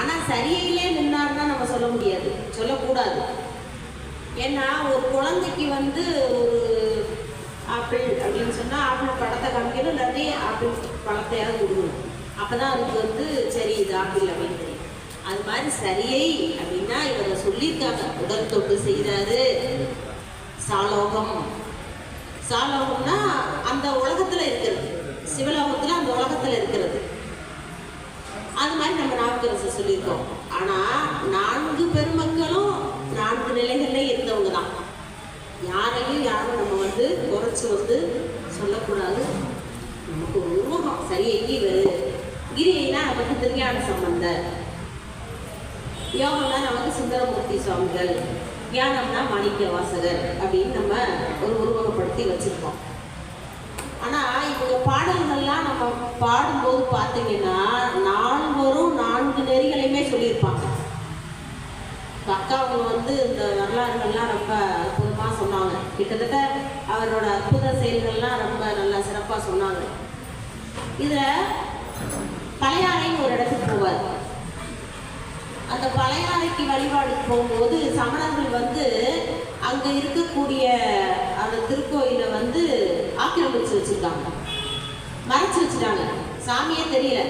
ஆனால் சரியிலே நின்னார்னா நம்ம சொல்ல முடியாது, சொல்லக்கூடாது. ஏன்னா ஒரு குழந்தைக்கு வந்து ஒரு ஆப்பிள் அப்படின்னு சொன்னால் ஆப்பிள் பழத்தை காமிக்கணும், இல்லாட்டி ஆப்பிள் பழத்தையாவது கொடுக்கணும். அப்போ தான் அதுக்கு வந்து சரி இது ஆப்பிள் அப்படின்னு தெரியும். அது மாதிரி சரியை அப்படின்னா இவரை சொல்லியிருக்காங்க. உடல் தொட்டு செய்தாரு சாலோகம். சாலோகம்னா அந்த உலகத்தில் இருக்கிறது, சிவலோகத்தில் அந்த உலகத்தில் இருக்கிறது. அது மாதிரி நம்ம நாவுக்கரசர் சொல்லியிருக்கோம். ஆனால் 4 பெருமக்களும் 4 நிலைகளில் இருந்தவங்க தான். யாரையும் யாரும் நம்ம வந்து குறைச்சி வந்து சொல்லக்கூடாது. நமக்கு ஒரு உருவகம் சரியைக்கு வருது. கிரியைனா நமக்கு திருஞான சம்பந்தர், யோகம்னா நமக்கு சுந்தரமூர்த்தி சுவாமிகள், ஞானம்னா மாணிக்க வாசகர் அப்படின்னு நம்ம ஒரு உருவகப்படுத்தி வச்சுருக்கோம். ஆனால் இவங்க பாடல்கள்லாம் நம்ம பாடும்போது பார்த்தீங்கன்னா 4 நெறிகளையுமே சொல்லியிருப்பாங்க. அக்கா அவங்க வந்து இந்த வரலாறுகள்லாம் ரொம்ப அற்புதமாக சொன்னாங்க. கிட்டத்தட்ட அவரோட அற்புத செயல்கள்லாம் ரொம்ப நல்லா சிறப்பாக சொன்னாங்க. இதில் பழையாறைன்னு ஒரு இடத்துக்கு போவார். அந்த பழையாறைக்கு வழிபாடுக்கு போகும்போது சமணர்கள் வந்து அங்கே இருக்கக்கூடிய அந்த திருக்கோயிலை வந்து ஆக்கிரமிச்சு வச்சுருக்காங்க, மறைச்சி வச்சுட்டாங்க, சாமியே தெரியல.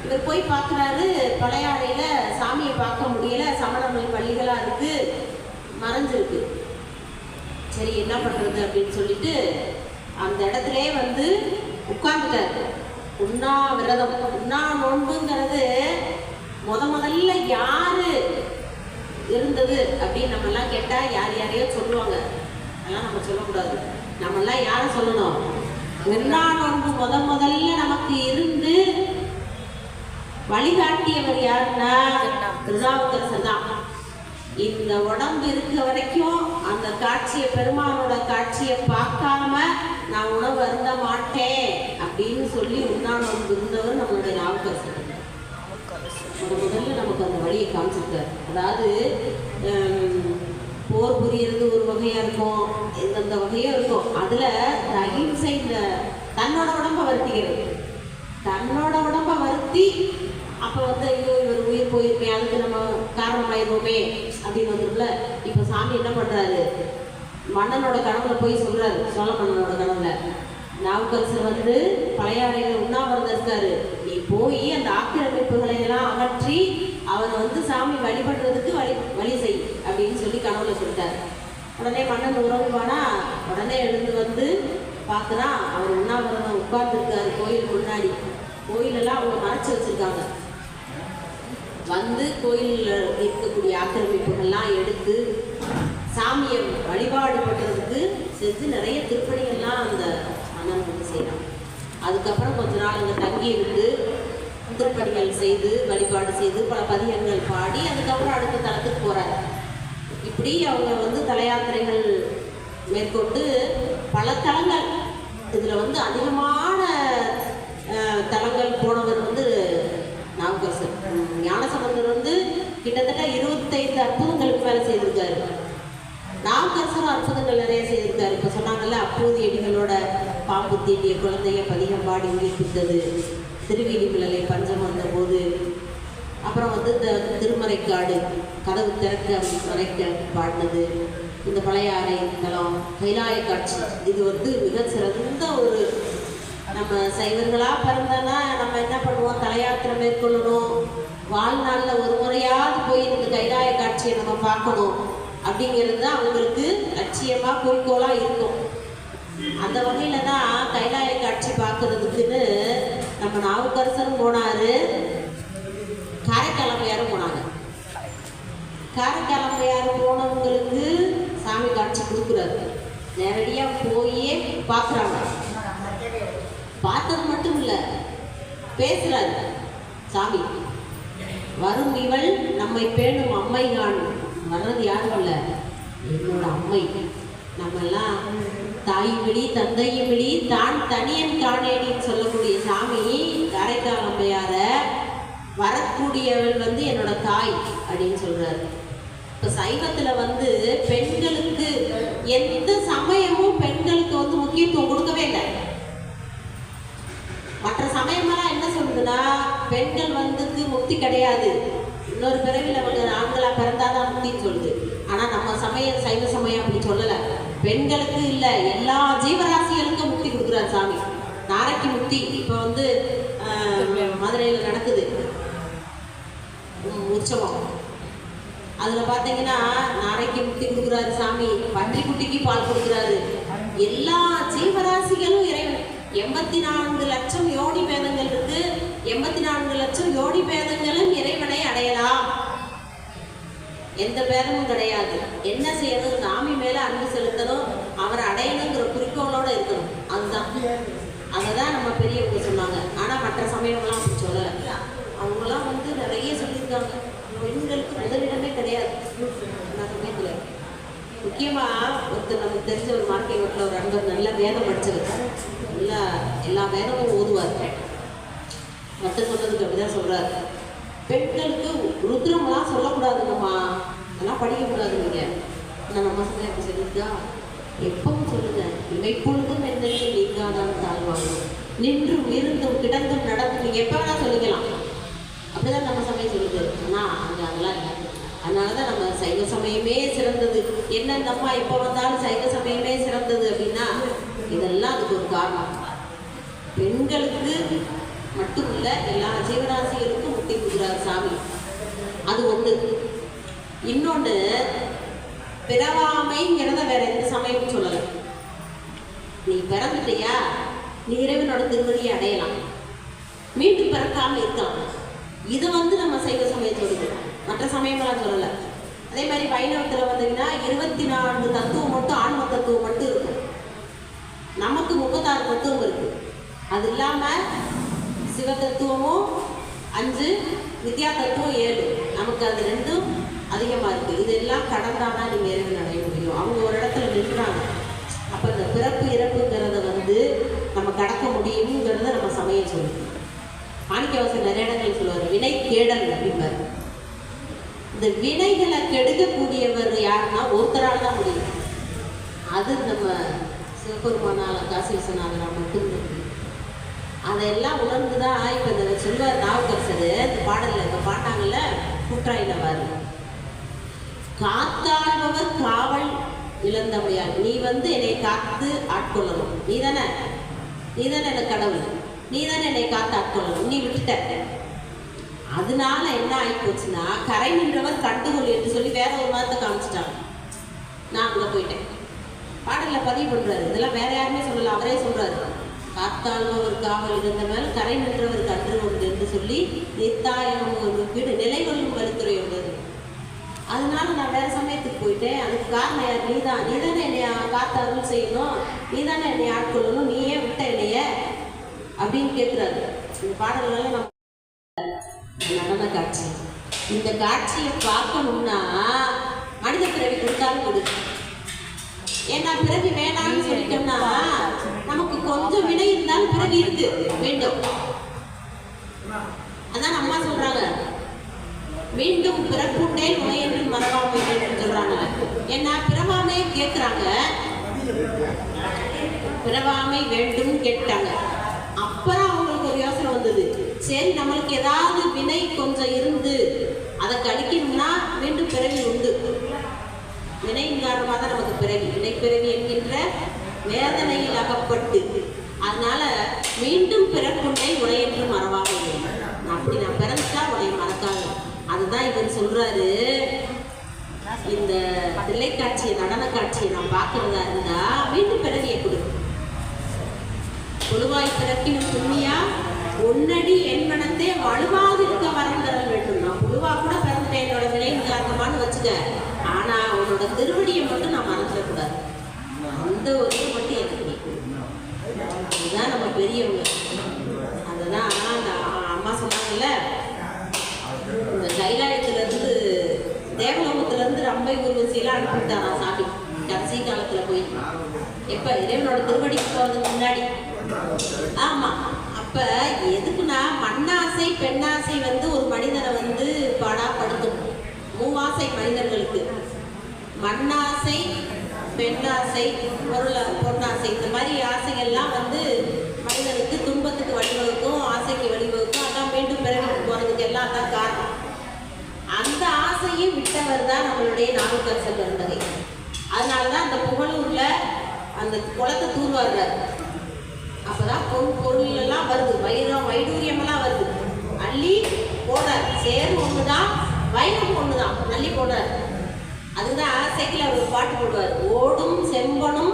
இவர் போய் பார்க்குறாரு, பழையாறையில் சாமியை பார்க்க முடியல, சமணர்கள் பள்ளிகளாக இருக்குது, மறைஞ்சிருக்கு. சரி என்ன பண்ணுறது அப்படின்னு சொல்லிட்டு அந்த இடத்துலே வந்து உட்கார்ந்துட்டார். உண்ணா விரதம், உண்ணா நோன்புங்கிறது முதல்ல யாரு இருந்தது அப்படின்னு நம்மெல்லாம் கேட்டால் யாரையோ சொல்லுவாங்க. அதெல்லாம் நம்ம சொல்லக்கூடாது. நம்மெல்லாம் யாரை சொல்லணும்? உண்ணா நோன்பு முதல்ல நமக்கு இருந்து வழிகாட்டியவர் யாருன்னா திருநாவுக்கரசர் தான். இந்த உடம்பு இருக்க வரைக்கும் அந்த காட்சியை, பெருமானோட காட்சியை பார்க்காம நான் உணவு அருந்த மாட்டேன் அப்படின்னு சொல்லி உண்ணா நோன்பு இருந்தவர் நம்மளுடைய நாவுக்கரசர். முதல்ல நமக்கு அந்த வழியை காமிச்சிருக்காரு. அதாவது போர் புரியறது ஒரு வகையாக இருக்கும், எந்தெந்த வகையும் இருக்கும். அதில் அகிம்சை, இந்த தன்னோட உடம்பை வருத்திக்கிறது, தன்னோட உடம்பை வருத்தி அப்போ வந்து ஐயோ இவர் உயிர் போயிருமே, அதுக்கு நம்ம காரணமாயிருவோமே அப்படின்னு வந்துருக்குல. இப்போ சாமி என்ன பண்ணுறாரு? மன்னனோட கனவுல போய் சொல்கிறாரு, சோழ மன்னனோட கனவுல நாவுக்கரசர் வந்து பழையாறையில் உண்ணாவிரதம் இருக்காரு, நீ போய் அந்த ஆக்கிரமிப்புகளை எல்லாம் அகற்றி அவரை வந்து சாமி வழிபடுறதுக்கு வழி செய் அப்படின்னு சொல்லி கனவுல சொல்லிட்டார். உடனே மன்னன் உறவுவானா, உடனே எழுந்து வந்து பார்க்குறான், அவர் உண்ணாவிரதம் உட்கார்ந்துருக்காரு கோயில் முன்னாடி. கோயிலெல்லாம் அவங்க மறைச்சி வச்சுருக்காங்க. வந்து கோயிலில் இருக்கக்கூடிய ஆக்கிரமிப்புகள்லாம் எடுத்து சாமியை வழிபாடு பண்ணுறதுக்கு செஞ்சு நிறைய திருப்பணிகள்லாம் அந்த மன்னன் வந்து செய்கிறாங்க. அதுக்கப்புறம் கொஞ்ச நாள் அங்கே தங்கி இருந்து திருப்பணிகள் செய்து வழிபாடு செய்து பல பதிகங்கள் பாடி அதுக்கப்புறம் அடுத்த தலத்துக்கு போகிறார். இப்படி அவங்க வந்து தலையாத்திரைகள் மேற்கொண்டு பல தலங்கள், இதில் வந்து அதிகமான தலங்கள் போனவர் வந்து நாவுக்கரசர். ஞானசம்பந்தர் வந்து கிட்டத்தட்ட 25 அற்புதங்களுக்கு மேலே செய்திருக்காரு. நாவுக்கரசரும் அற்புதங்கள் நிறைய செய்திருக்காரு. இப்போ சொன்னாங்கல்ல, அப்போது எடிகளோட பாம்பு தீண்டிய குழந்தைய பதிகம் பாடி உயிர்ப்பித்தது, திருவீதிப்பிள்ளை பஞ்சம் வந்த போது, அப்புறம் வந்து இந்த திருமறைக்காடு கதவு திறக்க மறைக்க பாடினது, இந்த பழையாறை தலம், கைலாய காட்சி, இது வந்து மிக சிறந்த ஒரு, நம்ம சைவர்களாக பிறந்தோன்னா நம்ம என்ன பண்ணுவோம்? தலையாத்திரை மேற்கொள்ளணும், வாழ்நாளில் ஒரு முறையாவது போய் இந்த கைலாய காட்சியை நம்ம பார்க்கணும் அப்படிங்கிறது தான் அவங்களுக்கு லட்சியமாக குறிக்கோளாக இருக்கும். அந்த வகையில் தான் கைலாய காட்சி பார்க்கறதுக்குன்னு நம்ம நாவுக்கரசரும் போனார், காரைக்காலமையாரும் போனாங்க. காரைக்காலமையாரும் போனவங்களுக்கு சாமி காட்சி கொடுக்குறாரு, நேரடியாக போயே பார்க்குறாங்க. பார்த்தது மட்டும் இல்லை, பேசுறாரு சாமி. வரும் இவள் நம்மை பேணும் அம்மை காணும். வர்றது யாரும் இல்லை, என்னோட அம்மை. நம்மெல்லாம் தாயும் விழி தந்தையும் விழி தான் தனியன் காணேடின்னு சொல்லக்கூடிய சாமி காரைக்கால் அம்மையார வரக்கூடியவள் வந்து என்னோட தாய் அப்படின்னு சொல்றாரு. இப்போ சைவத்தில் வந்து பெண்களுக்கு எந்த சமயமும் பெண்களுக்கு வந்து முக்கியத்துவம் கொடுக்கவே இல்லை. மற்ற சமயமெல்லாம் என்ன சொல்லுதுன்னா, பெண்கள் வந்துக்கு முக்தி முக்தி கிடையாது, இன்னொரு பிறவியில் அவங்க ஆண்களா பிறந்தாதான் முக்தின்னு சொல்லுது. ஆனா நம்ம சமயம் சைவ சமயம் அப்படி சொல்லலை. பெண்களுக்கு இல்லை, எல்லா ஜீவராசிகளுக்கும் முக்தி கொடுக்குறாரு சாமி. நாரைக்கு முக்தி இப்போ வந்து மதுரையில் நடக்குது உற்சவம். அதில் பார்த்தீங்கன்னா நாரைக்கு முக்தி கொடுக்குறாரு சாமி, பன்றிக்குட்டிக்கு பால் கொடுக்குறாரு. எல்லா ஜீவராசிகளும் இறைவன். 84 லட்சம் யோனி பேதங்கள் இருக்கு. 84 லட்சம் யோனி பேதங்களும் இறைவனை அடையலாம். எந்த பேதமும் கிடையாது. என்ன செய்யணும்? சாமி மேல அன்பு செலுத்தணும், அவரை அடையணுங்கிற குறிக்கோளோட இருக்கணும். அதுதான் அதைதான் நம்ம பெரியவங்க சொன்னாங்க. ஆனா மற்ற சமயம்லாம் அப்படி சொல்லலை. அவங்களாம் வந்து நிறைய சொல்லியிருக்காங்க. பெண்களுக்கு முதலிடமே கிடையாது எல்லா சமயத்துல. முக்கியமா ஒருத்தர் நமக்கு தெரிஞ்ச ஒரு மார்க்கை வீட்டில் ஒரு அன்பர் நல்ல வேதம் படிச்சிருக்காரு. நல்லா எல்லா வேதமும் ஓதுவார். மட்டும் சொன்னதுக்கு அப்படிதான் சொல்றாரு. பெண்களுக்கு ருத்ரம்லாம் சொல்லக்கூடாதுங்கம்மா, அதெல்லாம் படிக்கக்கூடாது. நீங்க ஆனால் நம்ம சொல்ல எப்படி சொல்லியிருக்கா? எப்பவும் சொல்லுங்க, இமைப்பொழுதும் என்னைக்கு நீங்காதான் தாழ்வாங்க, நின்றும் இருந்தும் கிடந்தும் நடந்தும் நீங்க எப்ப வேணா சொல்லிக்கலாம். அப்படிதான் நம்ம சமயம் சொல்லுது. ஆனா அங்க அதெல்லாம் இல்லை. அதனாலதான் நம்ம சைவ சமயமே சிறந்தது. என்ன இந்த அம்மா எப்ப வந்தாலும் சைவ சமயமே சிறந்தது அப்படின்னா இதெல்லாம் அதுக்கு ஒரு காரணம். பெண்களுக்கு மட்டும் இல்ல, எல்லா ஜீவராசிகளுக்கும் முக்தி கொடுக்குறாரு சாமி. அது ஒண்ணு. இன்னொன்னு, பிறவாமைங்கிறத வேற எந்த சமயமும் சொல்லலை. நீ பிறந்துட்டியா, நீ இறைவனோட திருவடியை அடையலாம், மீண்டும் பிறக்காம இருக்கலாம். இது வந்து நம்ம சைவ சமயம் சொல்லுது, மற்ற சமயமெல்லாம் சொல்லலை. அதே மாதிரி வைணவத்தில் வந்தீங்கன்னா 24 தத்துவம் மட்டும், ஆன்ம தத்துவம் மட்டும் இருக்கும். நமக்கு 36 தத்துவம் இருக்கு. அது இல்லாம சிவ தத்துவமும் 5, வித்யா தத்துவம் 7. நமக்கு அது 2 அதிகமா இருக்கு. இதெல்லாம் கடந்தானா நீங்க இறைவன் அடைய முடியும். அவங்க ஒரு இடத்துல நின்றாங்க. அப்ப இந்த பிறப்பு இறப்புங்கிறத வந்து நம்ம கடக்க முடியுங்கிறத நம்ம சமயம் சொல்லுது. மாணிக்கவாசகர் நிறைய இடங்கள் சொல்லுவார், வினை கேடல் அப்படிம்பார். இந்த வினைகளை கெடுக்கக்கூடியவர் யாருன்னா ஒருத்தரால் தான் முடியும். அது நம்ம சிவபெருமானால காசிவிஸ்வநாதனால் மட்டும் முடியும். அதெல்லாம் உணர்ந்துதான் இப்ப இந்த சொல்வார் நாவுக்கரசர். இந்த பாடல்ல இப்ப பாட்டாங்கல்ல, குற்றாயில வாரு, காத்தாழ்பவர் காவல் இழந்தமையால், நீ வந்து என்னை காத்து ஆட்கொள்ளணும், நீதானே எனக்கு கடவுள், நீதானே என்னை காத்து ஆட்கொள்ளணும், நீ விட்டுட்ட. அதனால என்ன ஆகி போச்சுன்னா, கரை நின்றவர் கண்டுகொள் என்று சொல்லி வேற ஒரு மதத்தை காமிச்சிட்டாங்க. நான் அங்க போயிட்டேன். பாடல்ல பதிவு பண்றாரு. இதெல்லாம் வேற யாருமே சொல்லல, அவரே சொல்றாரு. காத்தாழ்பவர் காவல் இருந்த மேல் கரை நின்றவர் கண்டுகொண்டு என்று சொல்லி நித்தாயம் வீடு நிலை கொள்ளும் வழித்துறை உள்ளது. அதனால நான் வேற சமயத்துக்கு போயிட்டேன். அதுக்கு காரணம் யார்? நீதானே என்னைய காத்து அருள் செய்யணும், நீதானே என்னை ஆட்கொள்ளணும், நீயே விட்ட என்னைய அப்படின்னு கேட்கிறாரு. இந்த பாடல்கள் நம்ம நடன காட்சி. இந்த காட்சியை பார்க்கணும்னா மனித பிறவி கொடுத்தாலும் கொடு. ஏன்னா பிறவி வேணாம்னு சொல்லிட்டோம்னா நமக்கு கொஞ்சம் வினை இருந்தாலும் பிறவி இருக்கு வேண்டும். அதான் அம்மா சொல்றாங்க, மீண்டும் பிறப்புண்டே நோய் என்று மறவாமை என்று சொல்றாங்க. ஏன்னா பிறவாமையை கேட்கிறாங்க, பிறவாமை வேண்டும் கேட்டாங்க. அப்புறம் அவங்களுக்கு ஒரு யோசனை வந்தது, சரி நம்மளுக்கு ஏதாவது வினை கொஞ்சம் இருந்து அதை கழிக்கணும்னா மீண்டும் பிறவி உண்டு. வினையின் காரணமாக தான் நமக்கு பிறவி, வினைப்பிறவி என்கின்ற வேதனையில் அகப்பட்டு, அதனால மீண்டும் பிறப்புண்டை உடையென்று மறவாக வேண்டும். அப்படி நான் பிறந்துட்டா உடைய மறக்காது. அதுதான் இவர் சொல்றாரு. இந்த தில்லை காட்சியை, நடன காட்சியை நான் பார்க்கறதா இருந்தா மீண்டும் பிறவியை கொடு. பொழுவாய் பிறக்கினும் புண்ணியா உன்னடி என் மனத்தே வலுவாது இருக்க வரம் தர வேண்டும். நான் புழுவா கூட பிறந்துட்டேன் என்னோட வினையின் காரணமானு வச்சுக்க, ஆனா உன்னோட திருவடியை மட்டும் நான் மறந்துடக்கூடாது. அந்த ஒரு இது மட்டும் எனக்கு பிடிக்கும். இதுதான் நம்ம பெரியவங்க. அதுதான் அந்த அம்மா சொன்னாங்கல்ல, இந்த கைலாயத்திலிருந்து தேவலோகத்திலிருந்து ரம்பை ஊர்வசியெல்லாம் அனுப்பிவிட்டாரா சாமி கடைசி காலத்துல போய். எப்ப இறைவனோட திருவடிக்கு போறதுக்கு முன்னாடி. ஆமா, அப்ப எதுக்குன்னா மண்ணாசை பெண்ணாசை வந்து ஒரு மனிதனை வந்து பாடாப்படுத்தும். 3 ஆசை மனிதர்களுக்கு, மண்ணாசை, பெண்ணாசை, பொன்னாசை. இந்த மாதிரி ஆசைகள்லாம் வந்து மனிதனுக்கு துன்பத்துக்கு வழிவகுக்கும், ஆசைக்கு வழிவகுக்கும். அதான் மீண்டும் பிறகு போறதுக்கு எல்லாம் தான் காரணம். காசியும் விட்டவர் தான் நம்மளுடைய நாவுக்கரசர் பெருந்தகை. அதனாலதான் அந்த புகழூர்ல அந்த குளத்தை தூர்வாடுறாரு. அப்பதான் பொருள் எல்லாம் வருது, வைடூரியம் எல்லாம் வருது. அள்ளி போடார், சேர்வு ஒண்ணுதான், வைரம் ஒண்ணுதான், அள்ளி போடார். அதுதான் ஆசைக்குள்ள அவர் ஒரு பாட்டு போடுவார், ஓடும் செம்பனும்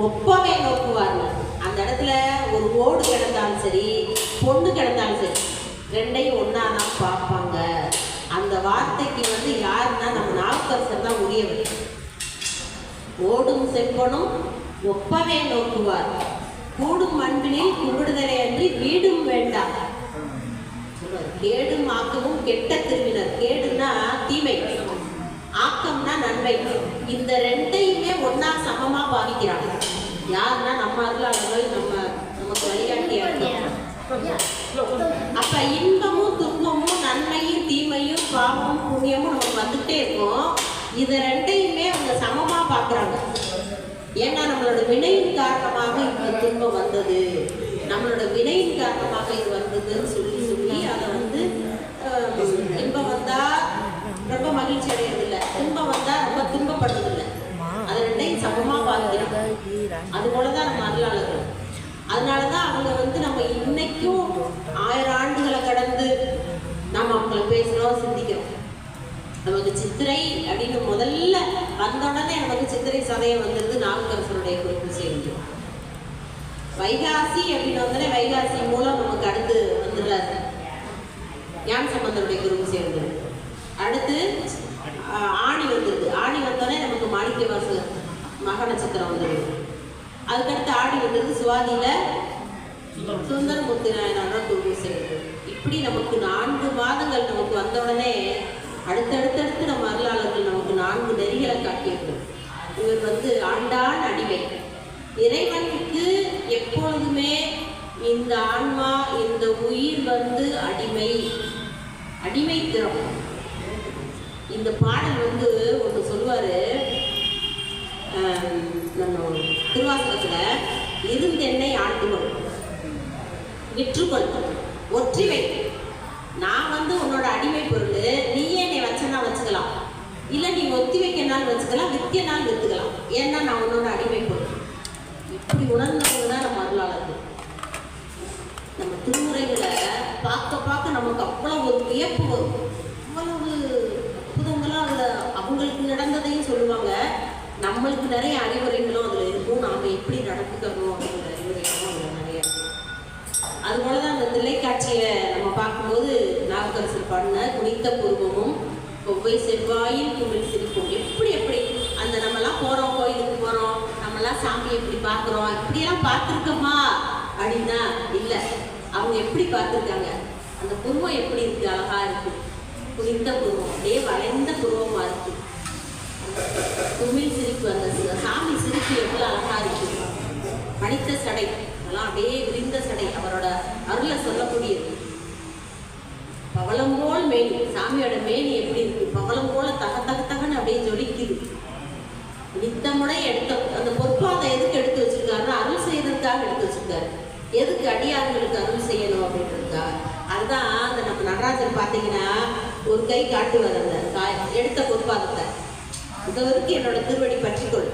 ஒப்பவே நோக்குவார்னு. அந்த இடத்துல ஒரு ஓடு கிடந்தாலும் சரி, பொண்ணு கிடந்தாலும் சரி, ரெண்டையும் ஒன்னா தான் பார்ப்பாங்க. அந்த வார்த்தைக்கு யாருன்னா நம்ம நாவுக்கரசர் தான் உரியவர். ஓடும் செம்பனும் ஒப்பவே நோக்குவார், கூடும் அன்பினில் கும்பிடுதலை அன்றி வீடும் வேண்டாம். கேடும் ஆக்கமும் கெட்ட திருவினர். கேடுன்னா தீமை, ஆக்கம்னா நன்மை. இந்த ரெண்டையுமே ஒன்னா சமமா பாவிக்கிறாங்க. யாருன்னா நம்ம அருளாளர்கள், நமக்கு வழிகாட்டியா இருக்காங்க. அப்ப இன்பமும் துன்பமும் நன்மையும் தீமையும் பாவமும் புண்ணியமும் நமக்கு வந்துட்டே இருக்கும். இதை ரெண்டையுமே அவங்க சமமா பார்க்குறாங்க. ஏன்னா நம்மளோட வினையின் காரணமாக இந்த துன்பம் வந்தது, நம்மளோட வினையின் காரணமாக இது வந்ததுன்னு சொல்லி அதை இன்பம் வந்தா ரொம்ப மகிழ்ச்சி அடையறதில்லை, துன்பம் வந்தா ரொம்ப துன்பப்படுறதில்லை. அது ரெண்டையும் சமமா பார்க்கிறோம். அது போலதான் நம்ம அருளாளர்கள். அதனாலதான் அவங்க நம்ம இன்னைக்கும் 1000 ஆண்டுகளை கடந்து நம்ம அவங்கள பேசுறோம், சிந்திக்கிறோம். நமக்கு சித்திரை அப்படின்னு முதல்ல வந்த உடனே நமக்கு சித்திரை சதயம் வந்துருது நாவுக்கரசருடைய குறிப்பு சேர்ந்து. வைகாசி அப்படின்னு வந்தோடனே வைகாசி மூலம் நமக்கு அடுத்து வந்துடுறாரு ஞான சம்பந்தருடைய குருவு சேர்ந்து. அடுத்து ஆணி வந்துடுது. ஆணி வந்தோடனே நமக்கு மாணிக்க வாசகர் மக நட்சத்திரம் வந்துடுது. அதுக்கடுத்து ஆடி வந்துடுது. சுவாதியில சுந்தரமூர்த்தி நாயனாரோட குருவு சேர்ந்து. இப்படி நமக்கு 4 மாதங்கள் நமக்கு வந்த உடனே அடுத்தடுத்தடுத்து நம்ம அருளாளர்கள் நமக்கு 4 நெறிகளை காட்டியிருக்கோம். இவர் ஆண்டான் அடிமை. இறைவனுக்கு எப்பொழுதுமே இந்த ஆன்மா, இந்த உயிர் அடிமைத்திறம். இந்த பாடல் ஒன்று சொல்லுவாரு நம்ம திருவாசகத்துல, இருந்தென்னை ஆட்டுவன் விற்றுக்கொள் ஒற்றிவை. நான் உன்னோட அடிமை பொருள், நீயே என்னை வச்சனா வச்சுக்கலாம், இல்லை நீ ஒத்தி வைக்கனாலும் வச்சுக்கலாம், விற்கனாலும் விற்றுக்கலாம், ஏன்னா நான் உன்னோட அடிமை பொருள். இப்படி உணர்ந்தவங்க தான் நம்ம அருளாளர்கள். நம்ம திருமுறைகளை பார்க்க நமக்கு அவ்வளவு ஒரு வியப்பு வரும். அவ்வளவு அற்புதங்களாம் அதில் அவங்களுக்கு நடந்ததையும் சொல்லுவாங்க, நம்மளுக்கு நிறைய அறிவுரைகளும் அதில் இருக்கும். நாம் எப்படி நடந்துக்கணும் அப்படிங்கிற அறிவுரைகளும் அதில் நிறைய இருக்கும். அதுபோல தான் அந்த தில்லைக்காட்சியை நம்ம பார்க்கும்போது நாவுக்கரசர் பண்ண குனித்த பூர்வமும் கொவ்வை செவ்வாயில் குமிழ் சிரிப்போம். எப்படி அந்த நம்மலாம் போகிறோம், கோயிலுக்கு போகிறோம், நம்மலாம் சாமியை எப்படி பார்க்குறோம், இப்படியெல்லாம் பார்த்துருக்கோமா அப்படின்னா இல்லை. அவங்க எப்படி பார்த்துருக்காங்க, அந்த புருவம் எப்படி இருக்குது, அழகா இருக்குது. குனிந்த புருவம், அப்படியே வளைந்த புருவமாக இருக்குது. குமிழ் சிரிப்பு, அந்த சாமி சிரிப்பு எவ்வளோ அழகா இருக்குது. பனித்த சடை, அதெல்லாம் அப்படியே விரிந்த சடை, அவரோட அருளை சொல்லக்கூடியது. பவளம் போல் மேனி, சாமியோட மேனி எப்படி இருக்கு, பவளம் போல தகன்னு அப்படியே ஜொலிக்குது. நித்தமுறை எடுத்த அந்த பொற்பாதை எதுக்கு எடுத்து வச்சிருக்காருன்னா, அருள் செய்யறதுக்காக எடுத்து வச்சிருக்காரு. எதுக்கு அடியார்களுக்கு அருள் செய்யணும் அப்படின்றதுக்கா. அதுதான் அந்த நம்ம நடராஜர் பார்த்தீங்கன்னா ஒரு கை காட்டுவார், அந்த எடுத்த பொற்பாதத்தை, இது வரைக்கும் என்னோட திருவடி பற்றிக்கொள்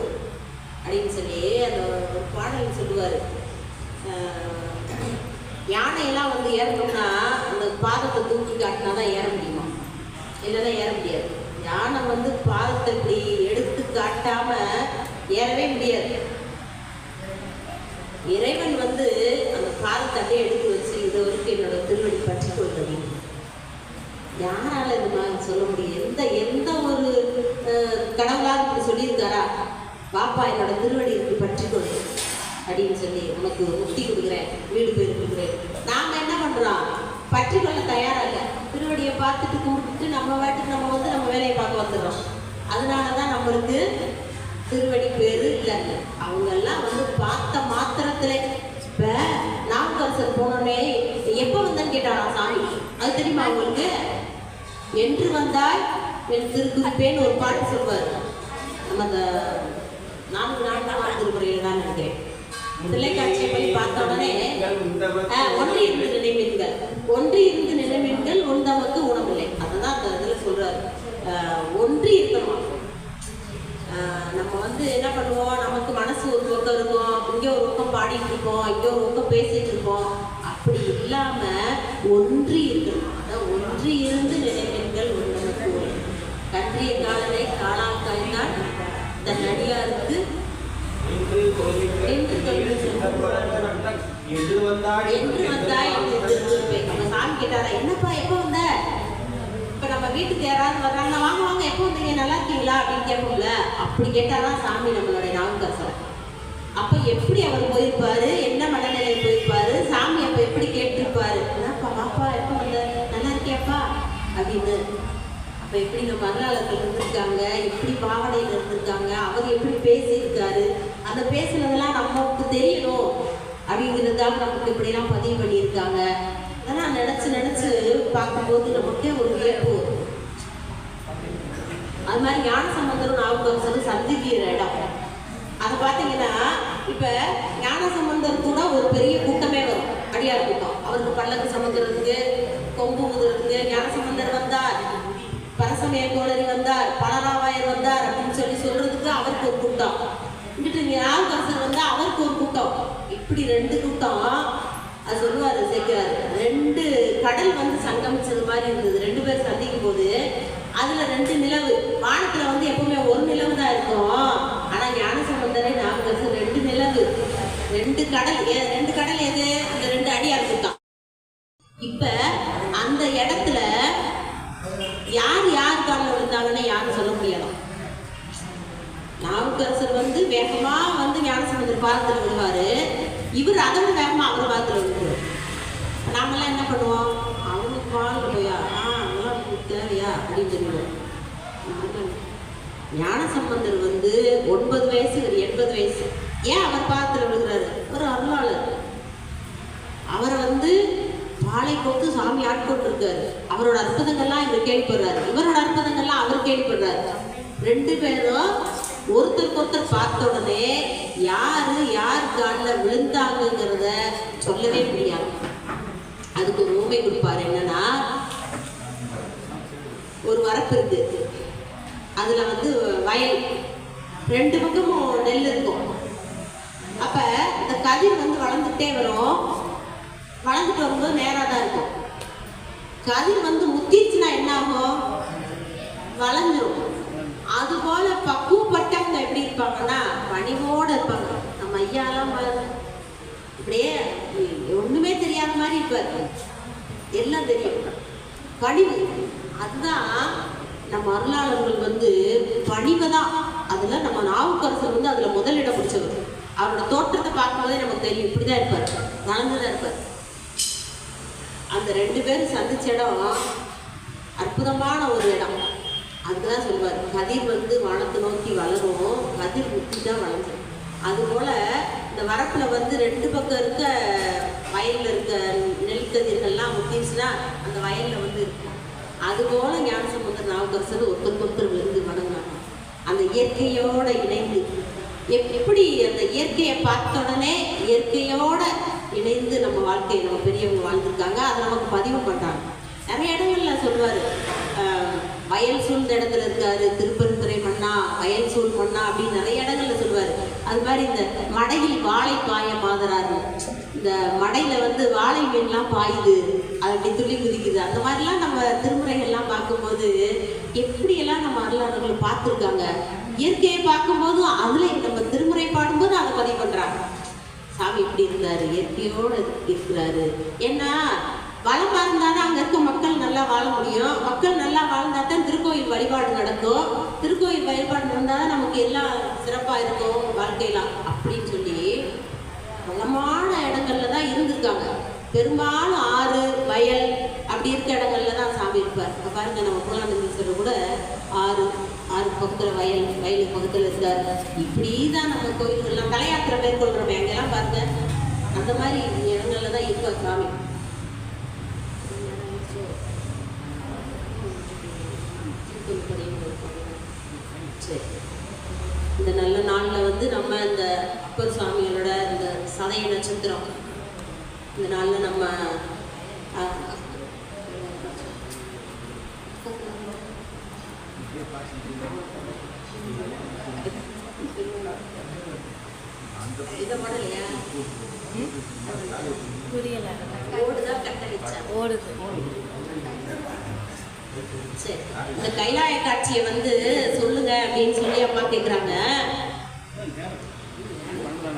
அப்படின்னு சொல்லி அந்த ஒரு பாடல் சொல்லுவார். யானையெல்லாம் ஏறணும்னா அந்த பாதத்தை தூக்கி காட்டினா தான் ஏற முடியுமா, இல்லைன்னா ஏற முடியாது. யானை பாதத்தை இப்படி எடுத்து காட்டாம ஏறவே முடியாது. இறைவன் அந்த பாதத்தை அப்படியே எடுத்து வச்சு இது வரைக்கும் என்னோட திருவடி பற்றி கொள்வது. யாரால இது மாதிரி சொல்ல முடியும்? எந்த ஒரு கடவுளாக இப்படி சொல்லியிருக்காரா, பாப்பா என்னோட திருவடி இப்படி பற்றி கொள்வது அப்படின்னு சொல்லி உனக்கு முக்தி கொடுக்குறேன், வீடு போய் கொடுக்குறேன். நாம என்ன பண்றோம், பற்றி கொள்ள தயாரா இல்லை. திருவடியை பார்த்துட்டு கும்பிட்டு நம்ம வாட்டுக்கு நம்ம நம்ம வேலையை பார்க்க வந்துடுறோம். அதனாலதான் நம்மளுக்கு திருவடி பேரு இல்லை. அவங்கெல்லாம் பார்த்த மாத்திரத்துல இப்ப நாவுக்கரசர் போனோடனே எப்ப வந்தேன்னு கேட்டாரா சாமி, அது தெரியுமா அவங்களுக்கு? என்று வந்தால் என் திருக்குறிப்பேன்னு ஒரு பாட்டு சொல்வார். நம்ம அந்த 4 திருமுறையில் தான் நினைக்கிறேன். தில்லைக்காட்சியை போய் பார்த்த உடனே ஒன்றி இருந்து நினைமீன்கள், ஒன்றி இருந்து நினைமீன்கள் உண்டவருக்கு உணவில்லை. அதுதான் அந்த இதில் சொல்றாரு. பேசிட்டு இருக்கோம். அப்படி இல்லாம ஒன்றி இருக்கணும். அதான் ஒன்றி இருந்து நினைப்பீர்கள் ஒன்று கன்றிய காலனை காலால் காய்ந்தால் தன் அடியாருக்கு என்று வந்தாய் சாமி கேட்டாரா, என்னப்பா எப்போ வந்த? இப்ப நம்ம வீட்டுக்கு யாராவது வர்றாங்க, வாங்க வாங்க எப்போ வந்தீங்க, நல்லா இருக்கீங்களா அப்படின்னு கேட்போம்ல. அப்படி கேட்டாதான் சாமி நம்மளுடைய நாவுக்கரசர். அப்ப எப்படி அவர் போயிருப்பாரு, என்ன மனநிலை போயிருப்பாரு, சாமி அப்ப எப்படி கேட்டிருப்பாரு, என்னப்பா பாப்பா எப்போ வந்த, நல்லா இருக்கியாப்பா அப்படின்னு. அப்ப எப்படி நம்ம அருளாளர்கள் இருந்திருக்காங்க, எப்படி பாவனையில் இருந்திருக்காங்க, அவர் எப்படி பேசியிருக்காரு, அந்த பேசுனதெல்லாம் நமக்கு தெரியணும் அப்படிங்கிறதுக்காக நமக்கு இப்படிலாம் பதிவு பண்ணியிருக்காங்க. அதெல்லாம் நினைச்சு பார்க்கும்போது நமக்கே ஒரு வியப்பு. அது மாதிரி ஞானசம்பந்தரும் நாவுக்கரசரும் சந்திக்கிற இடம் அதை பார்த்தீங்கன்னா, இப்ப ஞானசம்பந்தர் கூட ஒரு பெரிய கூட்டமே வரும், அடியார் கூட்டம். அவருக்கு பல்லக்கு சமுத்திரத்துக்கு, கொம்பு ஊதுறதுக்கு ஞானசம்பந்தர் வந்தார், பரசமய கோளரி வந்தார், பலராவாயர் வந்தார் அப்படின்னு சொல்றதுக்கு அவருக்கு ஒரு கூட்டம். இங்கிட்டு நாவுக்கரசர் வந்தா அவருக்கு ஒரு கூட்டம். இப்படி ரெண்டு கூட்டம். அது சொல்லுவாரு சேர்க்கிறாரு, ரெண்டு கடல் வந்து சங்கமிச்சது மாதிரி இருந்தது. ரெண்டு பேர் சந்திக்கும் போது அதுல ரெண்டு நிலவு. வானத்துல வந்து எப்பவுமே ஒரு நிலவு தான் இருக்கும். ஆனா ஞானசம்பந்தரை நாவுக்கரசர் ரெண்டு நிலவு, ரெண்டு கடல். ரெண்டு கடல் எது? அந்த ரெண்டு அடியார் கூட்டம். இப்ப அந்த இடத்துல யார் யார் காலில் விழுந்தாங்கன்னு யாரும் சொல்ல முடியாது. நாவுக்கரசர் வந்து வேகமா வந்து ஞானசம்பந்தர் பாதத்தில் விழுவாரு, இவர் அதை விட வேகமா அவர் பாதத்தில் விழுவார். நாமெல்லாம் என்ன பண்ணுவோம், அவனுக்கு பால் போயா அதெல்லாம் தேவையா அப்படின்னு சொல்லுவோம். ஞானசம்பந்தர் வந்து 9 வயசு 80 வயசு. ஏன் அவர் பாதத்தில் விழுகிறாரு? ஒரு அருளாளர். அவரை வந்து பாலை கொத்து சாமி ஆட்கொண்டு இருக்காரு. அவரோட அற்புதங்கள்லாம் இவர் கேள்விப்படுறாரு, இவரோட அற்புதங்கள்லாம் அவர் கேள்விப்படுறாரு. ரெண்டு பேரும் ஒருத்தருக்கு ஒருத்தர் பார்த்த உடனே யாரு யார் காலில் விழுந்தாங்கிறத சொல்லவே முடியாது. அதுக்கு ஒரு ஊமை கொடுப்பாரு. என்னன்னா, ஒரு வரப்பு இருக்கு, அதுல வந்து வயல், ரெண்டு பக்கமும் நெல் இருக்கும். அப்ப இந்த கதிர் வந்து வளர்ந்துட்டே வரும். வளர்ந்துட்டு வரும்போது நேராக தான் இருக்கும். கதிர் வந்து முத்திருச்சுன்னா என்ன ஆகும்? வளைஞ்சிரும். அதுபோல பக்குவப்பட்டவங்க எப்படி இருப்பாங்கன்னா பணிவோடு இருப்பாங்க. நம்ம ஐயாலாம் இப்படியே ஒண்ணுமே தெரியாத மாதிரி இருப்பாரு, எல்லாம் தெரியும். பணிவு, அதுதான் நம்ம அருளாளர்கள் வந்து பணிவை தான். அதுல நம்ம நாவுக்கரசர் வந்து அதுல முதலிடம் பிடிச்சவர். அவரோட தோற்றத்தை பார்க்கும்போதே நமக்கு தெரியும், இப்படிதான் இருப்பார், வளர்ந்துதான் இருப்பார். அந்த ரெண்டு பேரும் சந்திச்ச இடம் அற்புதமான ஒரு இடம். அதுதான் சொல்லுவார், கதிர் வந்து வானத்தை நோக்கி வளரும், கதிர் முத்தி தான் வளர்ந்துடும். அதுபோல இந்த வரப்புல வந்து ரெண்டு பக்கம் இருக்க வயல்ல இருக்க நெல் கதிர்கள்லாம் முத்திச்சுன்னா அந்த வயல்ல வந்து இருக்கும். அதுபோல ஞானசம்பந்தர் நாவுக்கரசர் ஒருத்தருக்கு ஒருத்தர் விழுந்து வணங்குவாங்க. அந்த இயற்கையோட இணைந்து எப்படி அந்த இயற்கையை பார்த்த உடனே இயற்கையோட இணைந்து நம்ம வாழ்க்கையை நம்ம பெரியவங்க வாழ்ந்துருக்காங்க. அதை நமக்கு பதிவு பண்ணுறாங்க. நிறைய இடங்கள்ல சொல்லுவார், வயல் சூழ்ந்த இடத்துல இருக்காரு, திருப்பெருந்துறை மண்ணா, வயல் சூழ் மண்ணா அப்படின்னு நிறைய இடங்கள்ல சொல்லுவார். அது மாதிரி இந்த மடையில் வாழை பாய மாதராரு, இந்த மடையில வந்து வாழை மீன்லாம் பாயுது, அது அப்படி துள்ளி குதிக்குது. அந்த மாதிரிலாம் நம்ம திருமுறைகள்லாம் பார்க்கும்போது எப்படியெல்லாம் நம்ம அருளாளர்கள் பார்த்துருக்காங்க. இயற்கையை பார்க்கும்போது அதுல நம்ம திருமுறை பாடும்போது அதை பதிவு பண்றாங்க. சாமி இப்படி இருந்தாரு, இயற்கையோடு இருக்கிறாரு. ஏன்னா வளமா இருந்தாதான் அங்க இருக்க மக்கள் நல்லா வாழ முடியும். மக்கள் நல்லா வாழ்ந்தா தான் திருக்கோயில் வழிபாடு நடக்கும். திருக்கோயில் வழிபாடு நடந்தாதான் நமக்கு எல்லாம் சிறப்பா இருக்கும் வாழ்க்கையெல்லாம் அப்படின்னு சொல்லி வளமான இடங்கள்ல தான் இருந்திருக்காங்க. பெரும்பாலும் ஆறு வயல் அப்படி இருக்க இடங்கள்ல தான் சாமி இருப்பார். இப்போ பாருங்க, நம்ம குலாநந்தீஸ்வரர் கூட ஆறு பக்கத்துல வயலுக்கு பக்கத்துல இருக்காரு. இப்படிதான் நம்ம கோயில்கள்லாம் தலையாத்திரை மேற்கொள்றோமே, அங்கெல்லாம் பாருங்க அந்த மாதிரி இடங்கள்ல தான் இருப்பார் சாமி. இந்த நல்ல நாளில் வந்து நம்ம இந்த அப்பர் சுவாமிகளோட இந்த சதய நட்சத்திரம், இந்த நாளில் நம்ம இதை போடலையா? புரியல. ஓடுதான் கட்டளிச்சா? ஓடுது. சரி, இந்த கைலாய காட்சியை வந்து சொல்லுங்க அப்படின்னு சொல்லி அம்மா கேட்குறாங்க.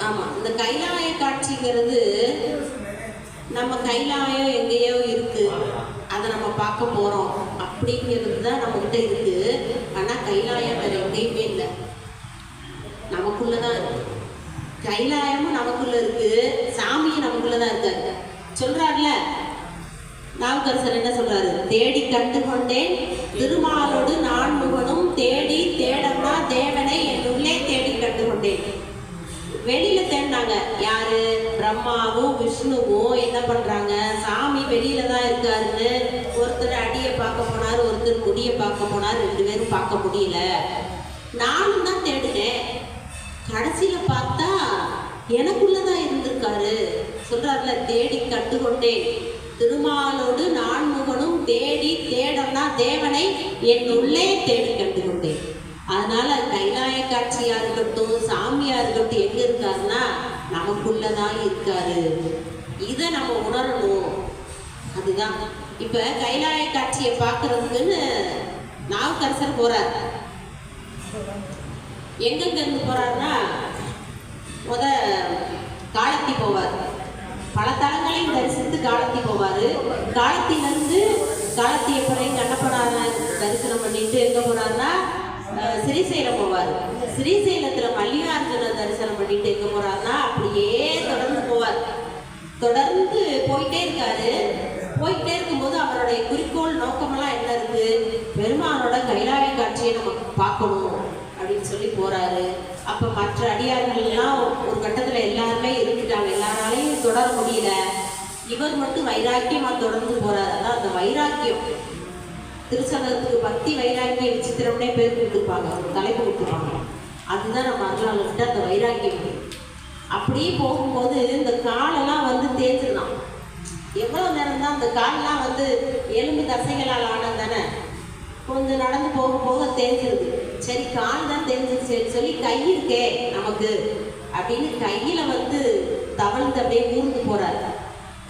ஆமா, இந்த கைலாய காட்சிங்கிறது நம்ம கைலாயம் எங்கேயோ இருக்கு, அதை நம்ம பார்க்க போறோம் அப்படிங்கிறது தான் நம்மகிட்ட இருக்கு. ஆனா கைலாயம் வேற எங்கேயுமே இல்லை, நமக்குள்ளதான் இருக்கு. கைலாயமும் நமக்குள்ள இருக்கு, சாமியும் நமக்குள்ளதான் இருக்காரு. சொல்றாருல நாவுக்கரசர் என்ன சொல்றாரு? தேடி கண்டு கொண்டேன் திருமாலோடு நான் முகனும் தேடி தேடனா தேவனை என் உள்ளே தேடி கண்டு கொண்டேன். வெளியில தேடினாங்க யாரு? பிரம்மாவும் விஷ்ணுவும் என்ன பண்றாங்க? சாமி வெளியில தான் இருக்காருன்னு ஒருத்தர் அடியை பார்க்க போனாரு, ஒருத்தர் முடிய பார்க்க போனார், 2 பேரும் பார்க்க முடியல. நானும் தான் தேடினேன், கடைசியில பார்த்தா எனக்குள்ளதான் இருந்திருக்காரு. சொல்றாருல தேடி கண்டு கொண்டேன் திருமாலோடு நான் முகனும் தேடி தேடனா தேவனை என் உள்ளே தேடி கண்டு கொண்டேன். அதனால கைலாய காட்சியா இருக்கட்டும், சாமியா இருக்கட்டும், எங்க இருக்காருன்னா நமக்குள்ளதான் இருக்காரு. இதை நம்ம உணரணும். அதுதான் இப்ப கைலாய காட்சியை பார்க்கறதுக்குன்னு நாவுக்கரசர் போறார். எங்கெங்க இருந்து போறாருன்னா முத காலத்தி போவார். பல தலங்களையும் தரிசித்து காலத்தி போவாரு. காலத்திலிருந்து காலத்திய பிறகு கண்ணப்பனார தரிசனம் பண்ணிட்டு எங்க போறாருன்னா ஸ்ரீசைலம் போவார். ஸ்ரீசைலத்துல மல்லிகார்ஜுன தரிசனம் பண்ணிட்டு எங்க போறாருன்னா அப்படியே தொடர்ந்து போவார். தொடர்ந்து போயிட்டே இருக்காரு. போயிட்டே இருக்கும்போது அவருடைய குறிக்கோள் நோக்கமெல்லாம் என்ன இருக்கு? பெருமானோட கைலாய காட்சியை நம்ம பார்க்கணும் அப்படின்னு சொல்லி போறாரு. அப்ப மற்ற அடியார்கள் எல்லாம் ஒரு கட்டத்துல எல்லாருமே இருந்துட்டாங்க, எல்லாராலையும் தொடர முடியல. இவர் மட்டும் வைராக்கியமா தொடர்ந்து போறாரு. அதான் அந்த வைராக்கியம். திருச்சங்கத்துக்கு பக்தி வைராக்கிய விசித்திரம்னே பேர் கொடுத்துருப்பாங்க, ஒரு தலைப்பு கொடுத்துருப்பாங்க. அதுதான் நம்ம அருளாளர்கிட்ட அந்த வைராக்கியம். அப்படியே போகும்போது இந்த காலெல்லாம் வந்து தேய்ச்சிடலாம். எவ்வளவு நேரம் தான் அந்த காலெல்லாம் வந்து எலும்பு தசைகளால் ஆனது தானே, கொஞ்சம் நடந்து போக போக தேய்ச்சிருது. சரி கால் தான் தெரிஞ்சிருச்சு சொல்லி கை இருக்கே நமக்கு அப்படின்னு கையில வந்து தவழ்ந்து அப்படியே ஊர்ந்து போறாரு.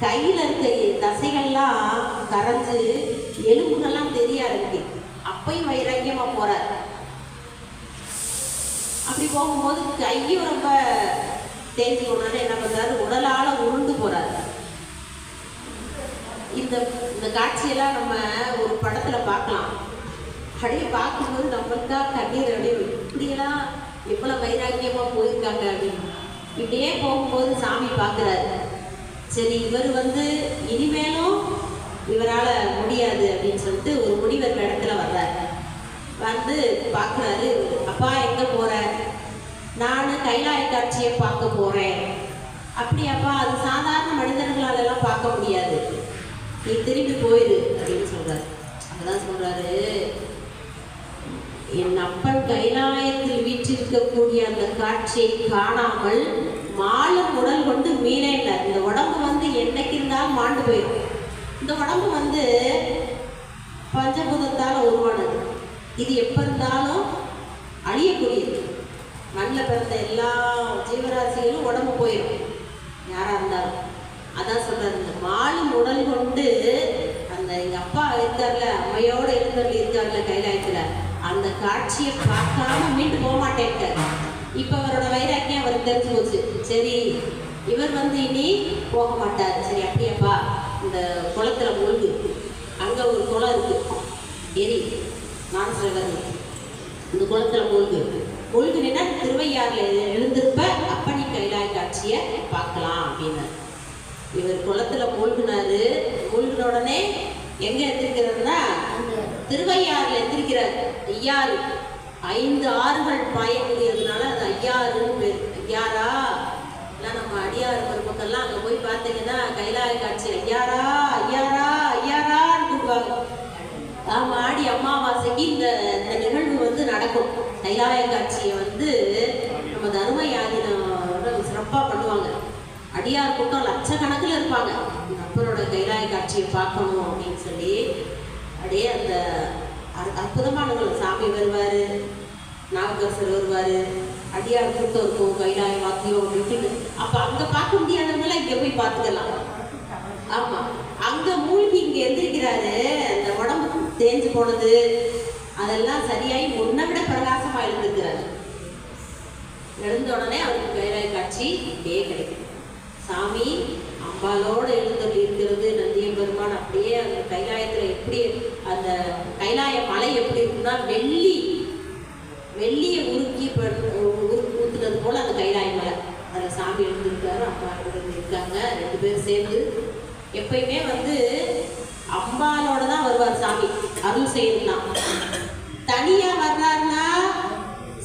கையில இருக்க தசைகள்லாம் கரைஞ்சு எலும்புகள்லாம் தெரிய ஆரம்பிக்கு. அப்பையும் வைராக்கியமா போறாரு. அப்படி போகும்போது கையும் ரொம்ப தேய்ச்சி கொண்டாரு. என்ன பண்றாரு? உடலால உருண்டு போறாரு. இந்த காட்சியெல்லாம் நம்ம ஒரு படத்துல பார்க்கலாம். அப்படியே பார்க்கும்போது நம்மளுக்கா கண்ணீர் அப்படியே இப்படியெல்லாம் எவ்வளவு வைராக்கியமா போயிருக்காங்க அப்படின்னு. இப்படியே போகும்போது சாமி பார்க்குறாரு. சரி இவர் வந்து இனிமேலும் இவரால் முடியாது அப்படின்னு சொல்லிட்டு ஒரு முனிவர் இடத்துல வர்றாரு. வந்து பார்க்குறாரு. அப்பா எங்கே போற? நான் கைலாய காட்சியை பார்க்க போறேன். அப்படியாப்பா, அது சாதாரண மனிதர்களால் எல்லாம் பார்க்க முடியாது, நீ திரும்பி போயிரு அப்படின்னு சொல்றாரு. அப்பதான் சொல்றாரு, என் அப்பன் கைலாயத்தில் வீற்றிருக்கக்கூடிய அந்த காட்சியை காணாமல் மாலும் உடல் கொண்டு மீனேன்ல. இந்த உடம்பு வந்து என்னைக்கு இருந்தாலும் மாண்டு போயிடும். இந்த உடம்பு வந்து பஞ்சபூதத்தால் உருவானது. இது எப்ப இருந்தாலும் அழியக்கூடியது. மண்ணில் பிறந்த எல்லா ஜீவராசிகளும் உடம்பு போயிடும் யாரா இருந்தாலும். அதான் சொல்றாரு, இந்த மாலும் உடல் கொண்டு அந்த எங்க அப்பா இருக்கார்ல, அம்மையோட இருந்தவர்கள் இருக்கார்ல கைலாயத்துல, அந்த காட்சியை பார்க்காம மீண்டு போக மாட்டேன்ட்டார். இப்ப அவரோட வைராக்கியம் அவருக்கு தெரிஞ்சு போச்சு. சரி இவர் வந்து இனி போக மாட்டார். சரி அப்படியாப்பா, இந்த குளத்துல மூழ்கு. அங்க ஒரு குளம் இருக்கு, எரி மானசரவர். இந்த குளத்துல மூழ்கு. மூழ்குனா திருவையாறுல எழுந்திருப்ப அப்பனி கைலாய காட்சியை பார்க்கலாம் அப்படின்னு. இவர் குளத்துல மூழ்கினாரு. மூழ்கின உடனே எங்க எந்திரிக்கிறதுனா திருவையாறுல எந்திரிக்கிறார். ஐயாறு, 5 ஆறுகள் பாயக்கூடியதுனால அது ஐயாறுன்னு பேர். ஐயாரா எல்லாம் நம்ம அடியாறு பெருமக்கள்லாம் அங்க போய் பார்த்தீங்கன்னா கைலாய காட்சி ஐயாரா ஐயாரா ஐயாரான்னு கூப்பிடுவாங்க. ஆடி அமாவாசைக்கு இந்த நிகழ்வு வந்து நடக்கும். கைலாய காட்சியை வந்து நம்ம தர்மயாதினோட சிறப்பாக பண்ணுவாங்க. அடியார் கூட்டம் லட்சக்கணக்கில் இருப்பாங்க. அப்பரோட கைலாய காட்சியை பார்க்கணும் அப்படின்னு சொல்லி அப்படியே அந்த அற்புதமானவர்கள். சாமி வருவார், நாவுக்கரசர் வருவார், அடியார் கூட்டம் இருக்கும், கைலாய வாத்தியம் அப்படின்னு. அப்ப அங்க பார்க்க முடியாதவங்களாம் இங்க போய் பார்த்துக்கலாம். ஆமா, அங்க மூழ்கி இங்க எந்திரிக்கிறாரு. அந்த உடம்பு தேஞ்சு போனது அதெல்லாம் சரியாயி முன்ன விட பிரகாசமா எழுந்திருக்கிறாரு. எழுந்த உடனே அவருக்கு கைலாய காட்சி இப்படியே கிடைக்கும். சாமி அம்பாலோட எழுந்தொள்ளி இருக்கிறது நந்திய பெருமான். அப்படியே அந்த கைலாயத்துல எப்படி அந்த கைலாய மலை எப்படி இருக்குன்னா வெள்ளியை உருக்கி ஊத்துனது போல அந்த கைலாய மலை. அதில் சாமி எழுந்திருக்காரு, அம்மா இருக்காங்க, 2 பேரும் சேர்ந்து. எப்பயுமே அம்பாலோட தான் வருவார் சாமி அருள் செய்யலாம். தனியா வர்றாருன்னா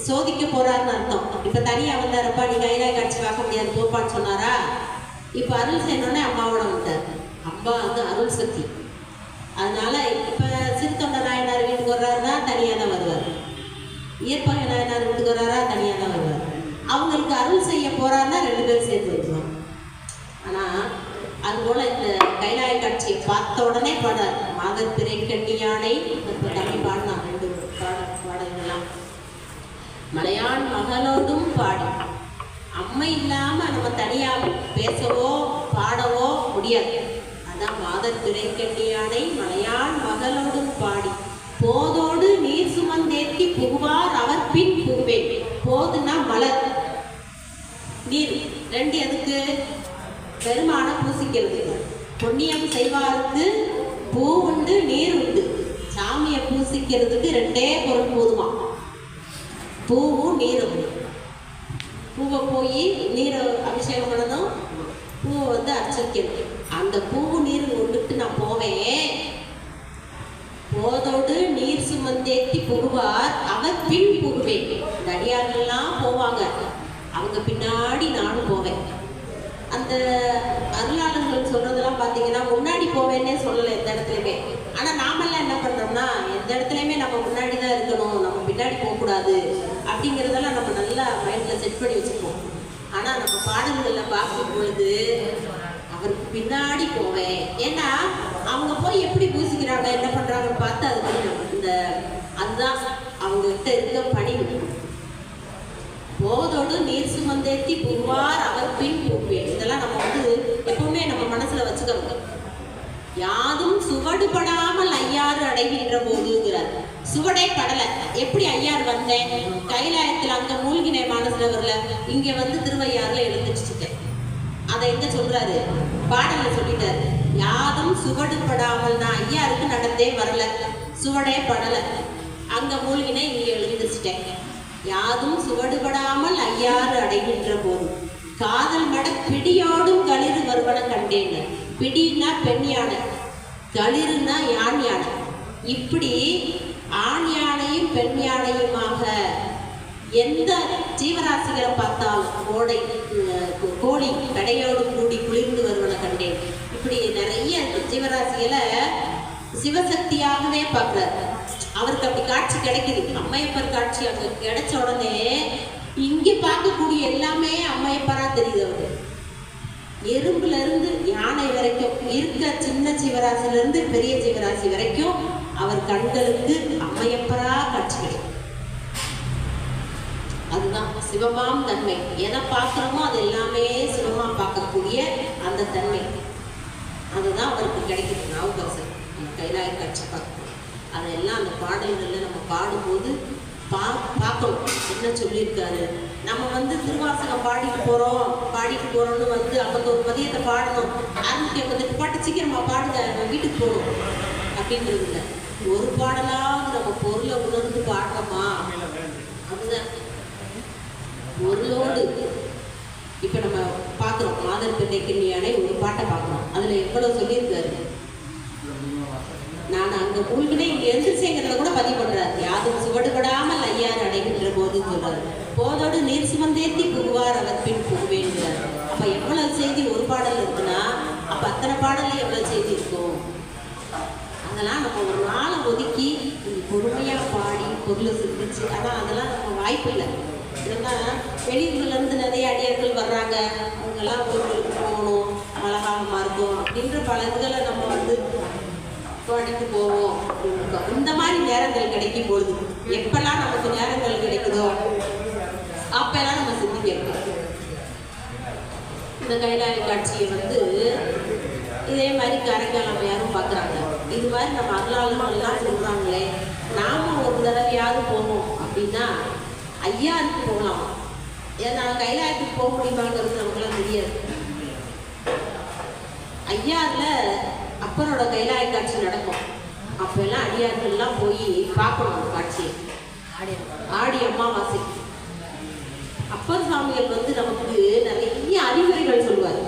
சோதிக்க போறாருன்னு அர்த்தம். இப்ப தனியா வந்தாரப்பா நீ கைலாய காட்சி பார்க்க முடியாது போப்பான்னு சொன்னாரா? இப்ப அருள் செய்யணுன்னே அம்மாவோட வந்தார். அம்மா அருள் சக்தி. அதனால இப்ப சிறுத்தொண்ட நாயனார் வீட்டுக்கு வர்றாருன்னா தனியா தான் வருவார். இயற்பகை நாயனார் வீட்டுக்கு வர்றாரா தனியா தான் வருவார். அவங்களுக்கு அருள் செய்ய போறாருன்னா 2 பேரும் சேர்ந்து வருவாங்க. ஆனா அதுபோல இந்த கைலாய காட்சியை பார்த்த உடனே பாடார். மாதர் பிறை கண்ணி யானை தம்பி பாடினான் 2 பாடல்கள்லாம். மலையான் மகளோடும் பாடி. அம்மை இல்லாம நம்ம தனியா பேசவோ பாடவோ முடியாது. அதான் மாதர் பிறை கண்ணி யானை மலையான் மகளோடும் பாடி போதோடு நீர் சுமந்தேத்தி புகுவார் அவர் பின் புகுவேன். போதுன்னா மலர், நீர் 2 எதுக்கு? பெருமான பூசிக்கிறது. புண்ணியம் செய்வாருக்கு பூ உண்டு நீர் உண்டு. சாமியை பூசிக்கிறதுக்கு 2 பொருள் போதுமா, பூவும் நீரும். பூவை போய் நீரை அபிஷேகம் பண்ணணும், பூவை அர்ச்சிக்கணும். அந்த பூவு நீர் கொண்டுட்டு நான் போவேன். போதோடு நீர் சுமந்தேத்தி புகுவார் அவர் பின் புகுவேன். இந்த அடியார்கள்லாம் போவாங்க, அவங்க பின்னாடி நானும் போவேன். அந்த அருளாளர்கள் சொல்றதெல்லாம் பார்த்தீங்கன்னா முன்னாடி போவேன்னே சொல்லலை எந்த இடத்துலையுமே. ஆனால் நாமெல்லாம் என்ன பண்ணுறோம்னா எந்த இடத்துலையுமே நம்ம முன்னாடி தான் இருக்கணும், நம்ம பின்னாடி போகக்கூடாது அப்படிங்கிறதெல்லாம் நம்ம நல்லா மைண்டில் செட் பண்ணி வச்சுருப்போம். ஆனால் நம்ம பாடல்களில் பார்க்கும் பொழுது அவருக்கு பின்னாடி போவேன். ஏன்னா அவங்க போய் எப்படி பூசிக்கிறாங்க என்ன பண்ணுறாங்கன்னு பார்த்து அதுக்கு அதுதான் அவங்ககிட்ட இருக்க பணிவு. போதோடு நீர் சுமந்தேத்தி புகுவார் அவர் பின் புகுவேன். இதெல்லாம் நம்ம எப்பவுமே நம்ம மனசுல வச்சுக்கணும். யாதும் சுவடுபடாமல் ஐயாறு அடைகின்ற போதுங்கிறார். சுவடே படலை. எப்படி ஐயாறு வந்தேன்? கைலாயத்தில் அங்க மூழ்கினே மனசுல வரல, இங்க திருவையாறுல எழுந்துச்சுட்டேன். அதை எங்க சொல்றாரு? பாடல சொல்லிட்டாரு. யாதும் சுவடுபடாமல் நான் ஐயாருக்கு நடந்தே வரல, சுவடே படலை, அங்க மூழ்கினே இங்க எழுந்துச்சிட்டேன். யாதும் சுவடுபடாமல் ஐயாறு அடைகின்ற போது காதல் மட பிடியோடும் களிறு வருவன கண்டேன். பிடினா பெண் யானை, களிறுனா யான் யானை. இப்படி ஆண் யானையும் பெண் யானையுமாக எந்த ஜீவராசிகளை பார்த்தாலும் கோழி கடையோடு கூடி குளிர்ந்து வருவன கண்டேன். இப்படி நிறைய ஜீவராசிகளை சிவசக்தியாகவே பார்க்கிறார். அவருக்கு அப்படி காட்சி கிடைக்குது. அம்மையப்பர் காட்சி அங்க கிடைச்ச உடனே இங்க பார்க்கக்கூடிய எல்லாமே அம்மையப்பரா தெரியுது. அவரு எறும்புல இருந்து யானை வரைக்கும் இருக்க சின்ன ஜீவராசில இருந்து பெரிய ஜீவராசி வரைக்கும் அவர் கண்களுக்கு அம்மையப்பரா காட்சி கிடைக்கும். அதுதான் சிவமாம் தன்மை. எதை பார்க்கிறோமோ அது எல்லாமே சிவமா பார்க்கக்கூடிய அந்த தன்மை, அதுதான் அவருக்கு கிடைக்குது. நாவுக்கரசர் கைலாய காட்சி பார்க்கணும். அதெல்லாம் அந்த பாடல்களில் நம்ம பாடும்போது பார்க்கணும் என்ன சொல்லியிருக்காரு. நம்ம திருவாசகம் பாடிட்டு போகிறோம்னு அவங்க ஒரு மதியத்தை பாடணும், 688 பாட்டு சீக்கிரமா பாடுங்க நம்ம வீட்டுக்கு போகணும் அப்படின்றது இல்லை. ஒரு பாடலாவது நம்ம பொருளை உணர்ந்து பாடணுமா, அதுதான் பொருளோடு. இப்போ நம்ம பார்க்குறோம் மாதர் பிள்ளை கிண்ணியானை ஒரு பாட்டை பார்க்குறோம், அதில் எவ்வளோ சொல்லியிருக்காரு. நான் அங்க மூழ்கினே இங்க எந்திரிச்சேங்கிறத கூட பதிவு பண்றாரு. யாதும் சுவடுபடாமல் ஐயாறு அடைகின்ற போதுன்னு சொல்றாரு. போதோடு நீர் சுமந்தேத்தி புகுவார் அவர் பின் புகுவேன்கிறார். அப்ப எவ்வளவு செய்தி ஒரு பாடல் இருக்குன்னா அப்ப அத்தனை பாடல்ல எவ்வளவு செய்தி இருக்கும். அதெல்லாம் நம்ம ஒரு நாளை ஒதுக்கி பொறுமையா பாடி பொருளை சிந்திச்சு, ஆனால் அதெல்லாம் நம்ம வாய்ப்பு இல்லை. ஏன்னா வெளியூர்ல இருந்து நிறைய அடியார்கள் வர்றாங்க, அவங்கெல்லாம் ஊர்களுக்கு போகணும், அழகாகமா இருக்கும் அப்படின்ற பல இதுகளை நம்ம பாடிட்டு போவோம். இந்த மாதிரி நேரங்கள் கிடைக்கும் பொழுது எப்பெல்லாம் நமக்கு நேரங்கள் கிடைக்குதோ அப்பெல்லாம் நம்ம சிந்திக்கிறோம். இந்த கைலாய காட்சியை வந்து இதே மாதிரி காரைக்கால் யாரும் பார்க்குறாங்க. இது மாதிரி நம்ம அருளாளர்கள்லாம் சொல்கிறாங்களே, நாமும் ஒரு தடவையாவது போகணும் அப்படின்னா ஐயாருக்கு போகலாம். ஏன்னா கைலாயத்துக்கு போக முடியுமாங்கிறது நமக்குலாம் தெரியாது. ஐயாரில் அப்பனோட கைலாய காட்சி நடக்கும். அப்போ எல்லாம் அடியார்கள்லாம் போய் பார்க்கணும் அந்த காட்சியை. ஆடி அமாவாசை அப்பர் சாமிகள் வந்து நமக்கு நிறைய அறிவுரைகள் சொல்லுவார்.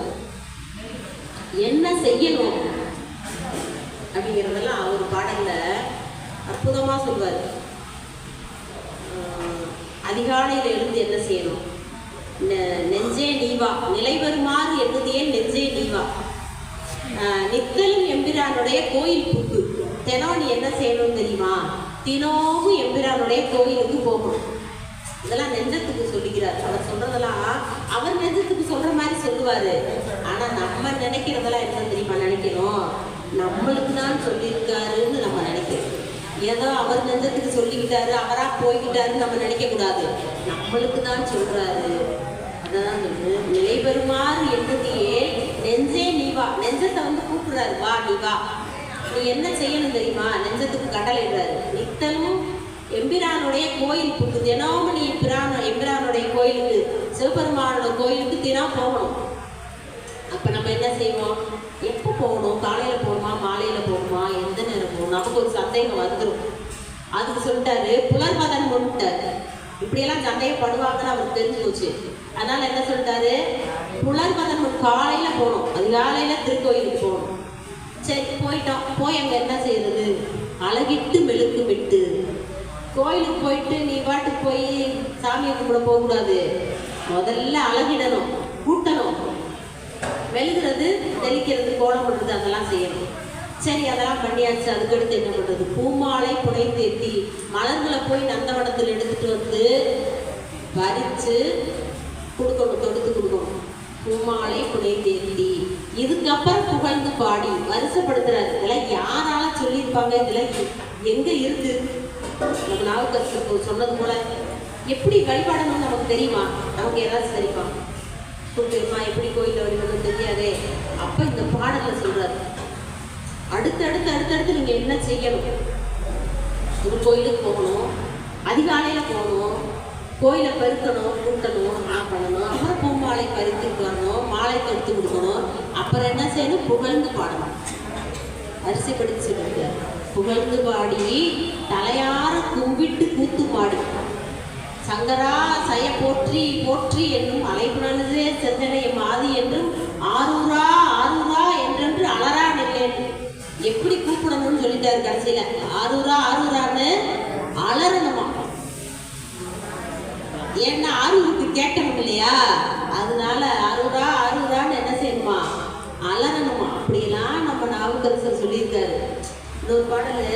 என்ன செய்யணும் அப்படிங்கிறதெல்லாம் ஒரு பாடல்ல அற்புதமா சொல்வார். அதிகாலையில் எழுந்து என்ன செய்யணும், நெஞ்சே நீவா நிலை வருமாறு என்னதையே நெஞ்சே நீவா, நித்தலும் எம்பிரானுடைய கோயில் புக்கு, தினம் நீ என்ன செய்யணும் தெரியுமா, தினமும் எம்பிரானுடைய கோயிலுக்கு போகணும். இதெல்லாம் நெஞ்சத்துக்கு சொல்லிக்கிறார். அவர் சொல்றதெல்லாம் அவர் நெஞ்சத்துக்கு சொல்ற மாதிரி சொல்லுவாரு. ஆனா நம்ம நினைக்கிறதெல்லாம் என்ன தெரியுமா நினைக்கணும், நம்மளுக்கு தான் சொல்லியிருக்காருன்னு நம்ம நினைக்கிறோம். ஏதோ அவர் நெஞ்சத்துக்கு சொல்லிக்கிட்டாரு, அவரா போய்கிட்டாருன்னு நம்ம நினைக்க கூடாது. நம்மளுக்கு தான் சொல்றாரு. அதான் சொல்லு, நிலை பெறுமாறு என்னதையே நெஞ்சே நீவா. நெஞ்சத்தை வந்து கூப்பிடுறாரு, வா நீ வா, நீ என்ன செய்யணும் தெரியுமா, நெஞ்சத்துக்கு கடல் இடுறாரு. நித்தலும் எம்பிரானுடைய கோயில் புக்கு, தினமும் நீ எம்பிரானுடைய கோயிலுக்கு, சிவபெருமானோட கோயிலுக்கு தினம் போகணும். அப்ப நம்ம என்ன செய்வோம், எப்போ போகணும், காலையில போகணுமா மாலையில போகணுமா எந்த நேரம் போகணும், நமக்கு ஒரு சந்தேகம் வந்துடும். அதுக்கு சொல்லிட்டாரு புலர்மதன் முன்ட்டாரு. இப்படியெல்லாம் சந்தேகப்படுவாங்கன்னு அவருக்கு தெரிஞ்சு போச்சு. அதனால என்ன சொல்லிட்டாரு, புலர்மதன் முன் காலையில போகணும், அதிகாலையில திருக்கோயிலுக்கு போகணும். சரி போயிட்டோம். போய் அங்க என்ன செய்யறது, அழகிட்டு மெழுக்கு விட்டு கோயிலுக்கு போயிட்டு நீ பாட்டுக்கு போய் சாமியை கும்பிட போகக்கூடாது. முதல்ல அழகிடணும், கூட்டணும், மெழுகிறது, தெளிக்கிறது, கோலம் பண்ணுறது அதெல்லாம் செய்யணும். சரி அதெல்லாம் பண்ணியாச்சு. அதுக்கடுத்து என்ன பண்ணுறது, பூமாலை புனைந்து எத்தி மலர்களை போய் நந்தவனத்தில் எடுத்துட்டு வந்து பறித்து கொடுக்கணும், தொடுத்து கொடுக்கணும். பூமாலை புனைந்து எத்தி இதுக்கப்புறம் புகழ்ந்து பாடி வருஷப்படுத்துறாரு. இதெல்லாம் யாரால சொல்லியிருப்பாங்க, இதெல்லாம் எங்க இருக்கு? நம்ம நாவுக்கரசர் சொன்னது போல எப்படி வழிபாடணும்னு நமக்கு தெரியுமா, நமக்கு ஏதாச்சும் தெரியுமா, கூப்பிட்டுமா எப்படி கோயிலில் வழிபடணும் தெரியாதே. அப்ப இந்த பாடலை சொல்றாரு, அடுத்தடுத்து நீங்க என்ன செய்யணும், ஒரு கோயிலுக்கு போகணும், அதிகாலையில போகணும், கோயிலை பெருக்கணும், கூட்டணும், பண்ணணும், அப்புறம் பூமாலை பறித்துட்டு வரணும், மாலை தொடுத்து கொடுக்கணும், அப்புறம் என்ன செய்யணும், புகழ்ந்து பாடணும். அரிசிப்படுத்தி சொல்லிட்டு புகழ்ந்து பாடி தலையார கும்பிட்டு கூத்து பாடி சங்கரா சய போற்றி போற்றி என்னும் அலைப்புணர்ந்தே செஞ்சனைய மாதி என்றும் ஆரூரா ஆரூரா என்றென்று அலரா நில்லேன். எப்படி கூப்பிடணும்னு சொல்லிட்டாரு கடைசியில, ஆரூரா ஆரூரான்னு அலறணுமா. ஏன்னா ஆரூருக்கு கேட்கணும் இல்லையா, அதனால ஆரூரா ஆரூரான்னு என்ன செய்யணுமா, அலறணுமா. அப்படியெல்லாம் நம்ம நாவுக்கரசர் சொல்லியிருக்காரு. இன்னொரு பாடலு,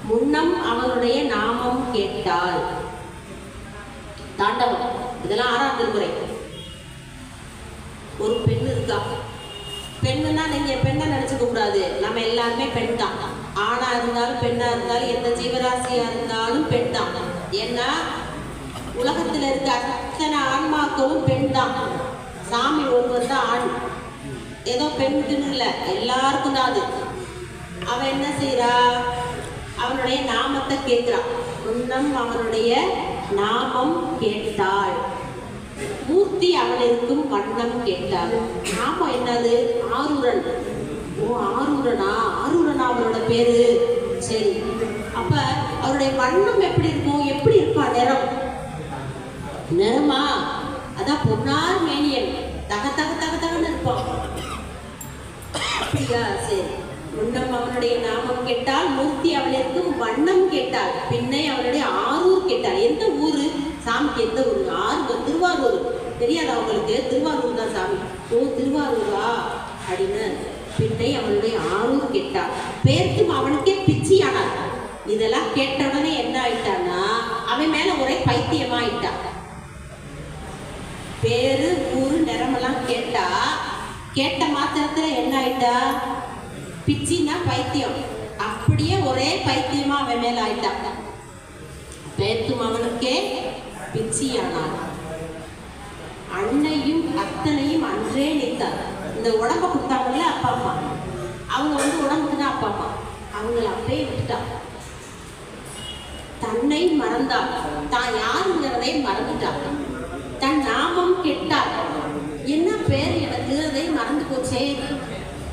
முன்னம் அவனுடைய நாமம் கேட்டால், தாண்டவம், இதெல்லாம் 6ஆம் திருமுறை. ஒரு பெண் இருக்கா, பெண்ணுன்னா நீங்க பெண்ணை நினைச்சுக்க கூடாது, நம்ம எல்லாருமே பெண் தான். ஆணா இருந்தாலும் பெண்ணா இருந்தாலும் எந்த ஜீவராசியா இருந்தாலும் பெண் தான். ஏன்னா உலகத்துல இருக்க அத்தனை ஆன்மாக்களும் பெண் தான். சாமி ஒருவர் தான் ஆண், ஏதோ பெண்ணுக்குன்னு இல்லை, எல்லாருக்கும் தான் அது. அவன் என்ன செய்யறா, அவனுடைய நாமத்தை கேட்கிறான். முன்னம் அவனுடைய நாமம் கேட்டாள், மூர்த்தி அவனிருக்கும் வண்ணம் கேட்டாள். நாமம் என்னது, ஆரூரன். ஓ ஆரூரனா, ஆரூரனா அவனோட பேரு. சரி, அப்ப அவருடைய வண்ணம் எப்படி இருக்கும், எப்படி இருப்பா, நிறம், நிறமா அதான் பொன்னார் மேனியன், தக தக தக தகன்னு இருப்பான். அப்படியா, சரி. முன்னம் அவனுடைய நாமம் கேட்டால், மூர்த்தி அவனிற்கும் வண்ணம் கேட்டாள், பின்னை அவனுடைய ஆரூர் கேட்டாள். எந்த ஊரு சாமிக்கு, எந்த ஊரு, ஆரூர், திருவாரூர். தெரியாதா அவங்களுக்கு, திருவாரூர் தான் சாமி. ஓ திருவாரூரா அப்படின்னு பின்னை அவனுடைய ஆரூர் கேட்டாள். பேர்த்தும் அவனுக்கே பிச்சியானார். இதெல்லாம் கேட்ட உடனே என்ன ஆயிட்டான்னா, அவன் மேல ஒரே பைத்தியமா ஆயிட்டான். பேரு ஊரு நிறமெல்லாம் கேட்டா, கேட்ட மாத்திரத்துல என்ன ஆயிட்டா, பிச்சின்னா பைத்தியம், அப்படியே ஒரே பைத்தியமா அவன் மேல ஆயிட்டான். பேத்தும் அவனுக்கே பிச்சியானார். அன்னையும் அத்தனையும் அன்றே நிற்கார். இந்த உடம்ப கொடுத்தாங்கல்ல அப்பா அம்மா, அவங்க வந்து உடம்புக்கு தான் அப்பா அம்மா, அவங்கள அப்படியே விட்டுட்டாங்க. தன்னை மறந்தாள், தான் யாருங்கிறதை மறந்துட்டாங்க. தன் நாமம் கெட்டாள், என்ன பேர் எனக்கு அதை மறந்து போச்சே.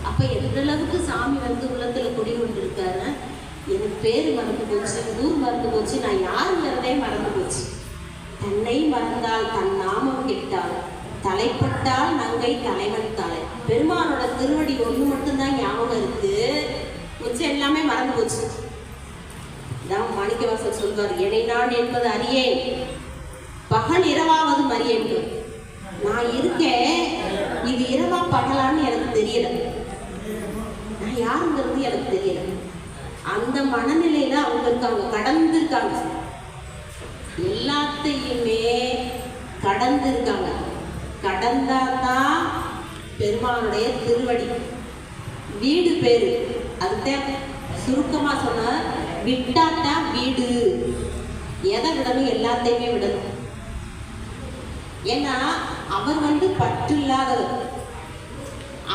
அப்ப எந்த அளவுக்கு சாமி வந்து உள்ளத்துல குடி கொண்டு இருக்காரு. எனக்கு பேர் மறந்து போச்சு, ஊர் மறந்து போச்சு, நான் யாருங்கிறதே மறந்து போச்சு. தன்னை மறந்தால், தன் நாமம் கெட்டாள், தலைப்பட்டால் நங்கை தலைவன் தலை. பெருமானோட திருவடி ஒன்று மட்டும்தான் ஞாபகம் இருக்கு, மிச்சம் எல்லாமே மறந்து போச்சு. மாணிக்கவாசர் சொல்வார், என்னை நான் என்பது அறியேன், பகல் இரவாவது மறியேன். நான் இருக்கேன், இது இரவா பகலான்னு எனக்கு தெரியல, நான் யாருங்கிறது எனக்கு தெரியல. அந்த மனநிலையில அவங்க இருக்காங்க, கடந்து இருக்காங்க, எல்லாத்தையுமே கடந்து இருக்காங்க. கடந்தாதான் பெருமானுடைய திருவடி. வீடு பேரு அதுதான் சுருக்கமா சொன்ன, விட்டாட்டா வீடு. எதை விடணும்? எல்லாத்தையுமே விடணும். ஏன்னா அவர் வந்து பற்று இல்லாதவர்.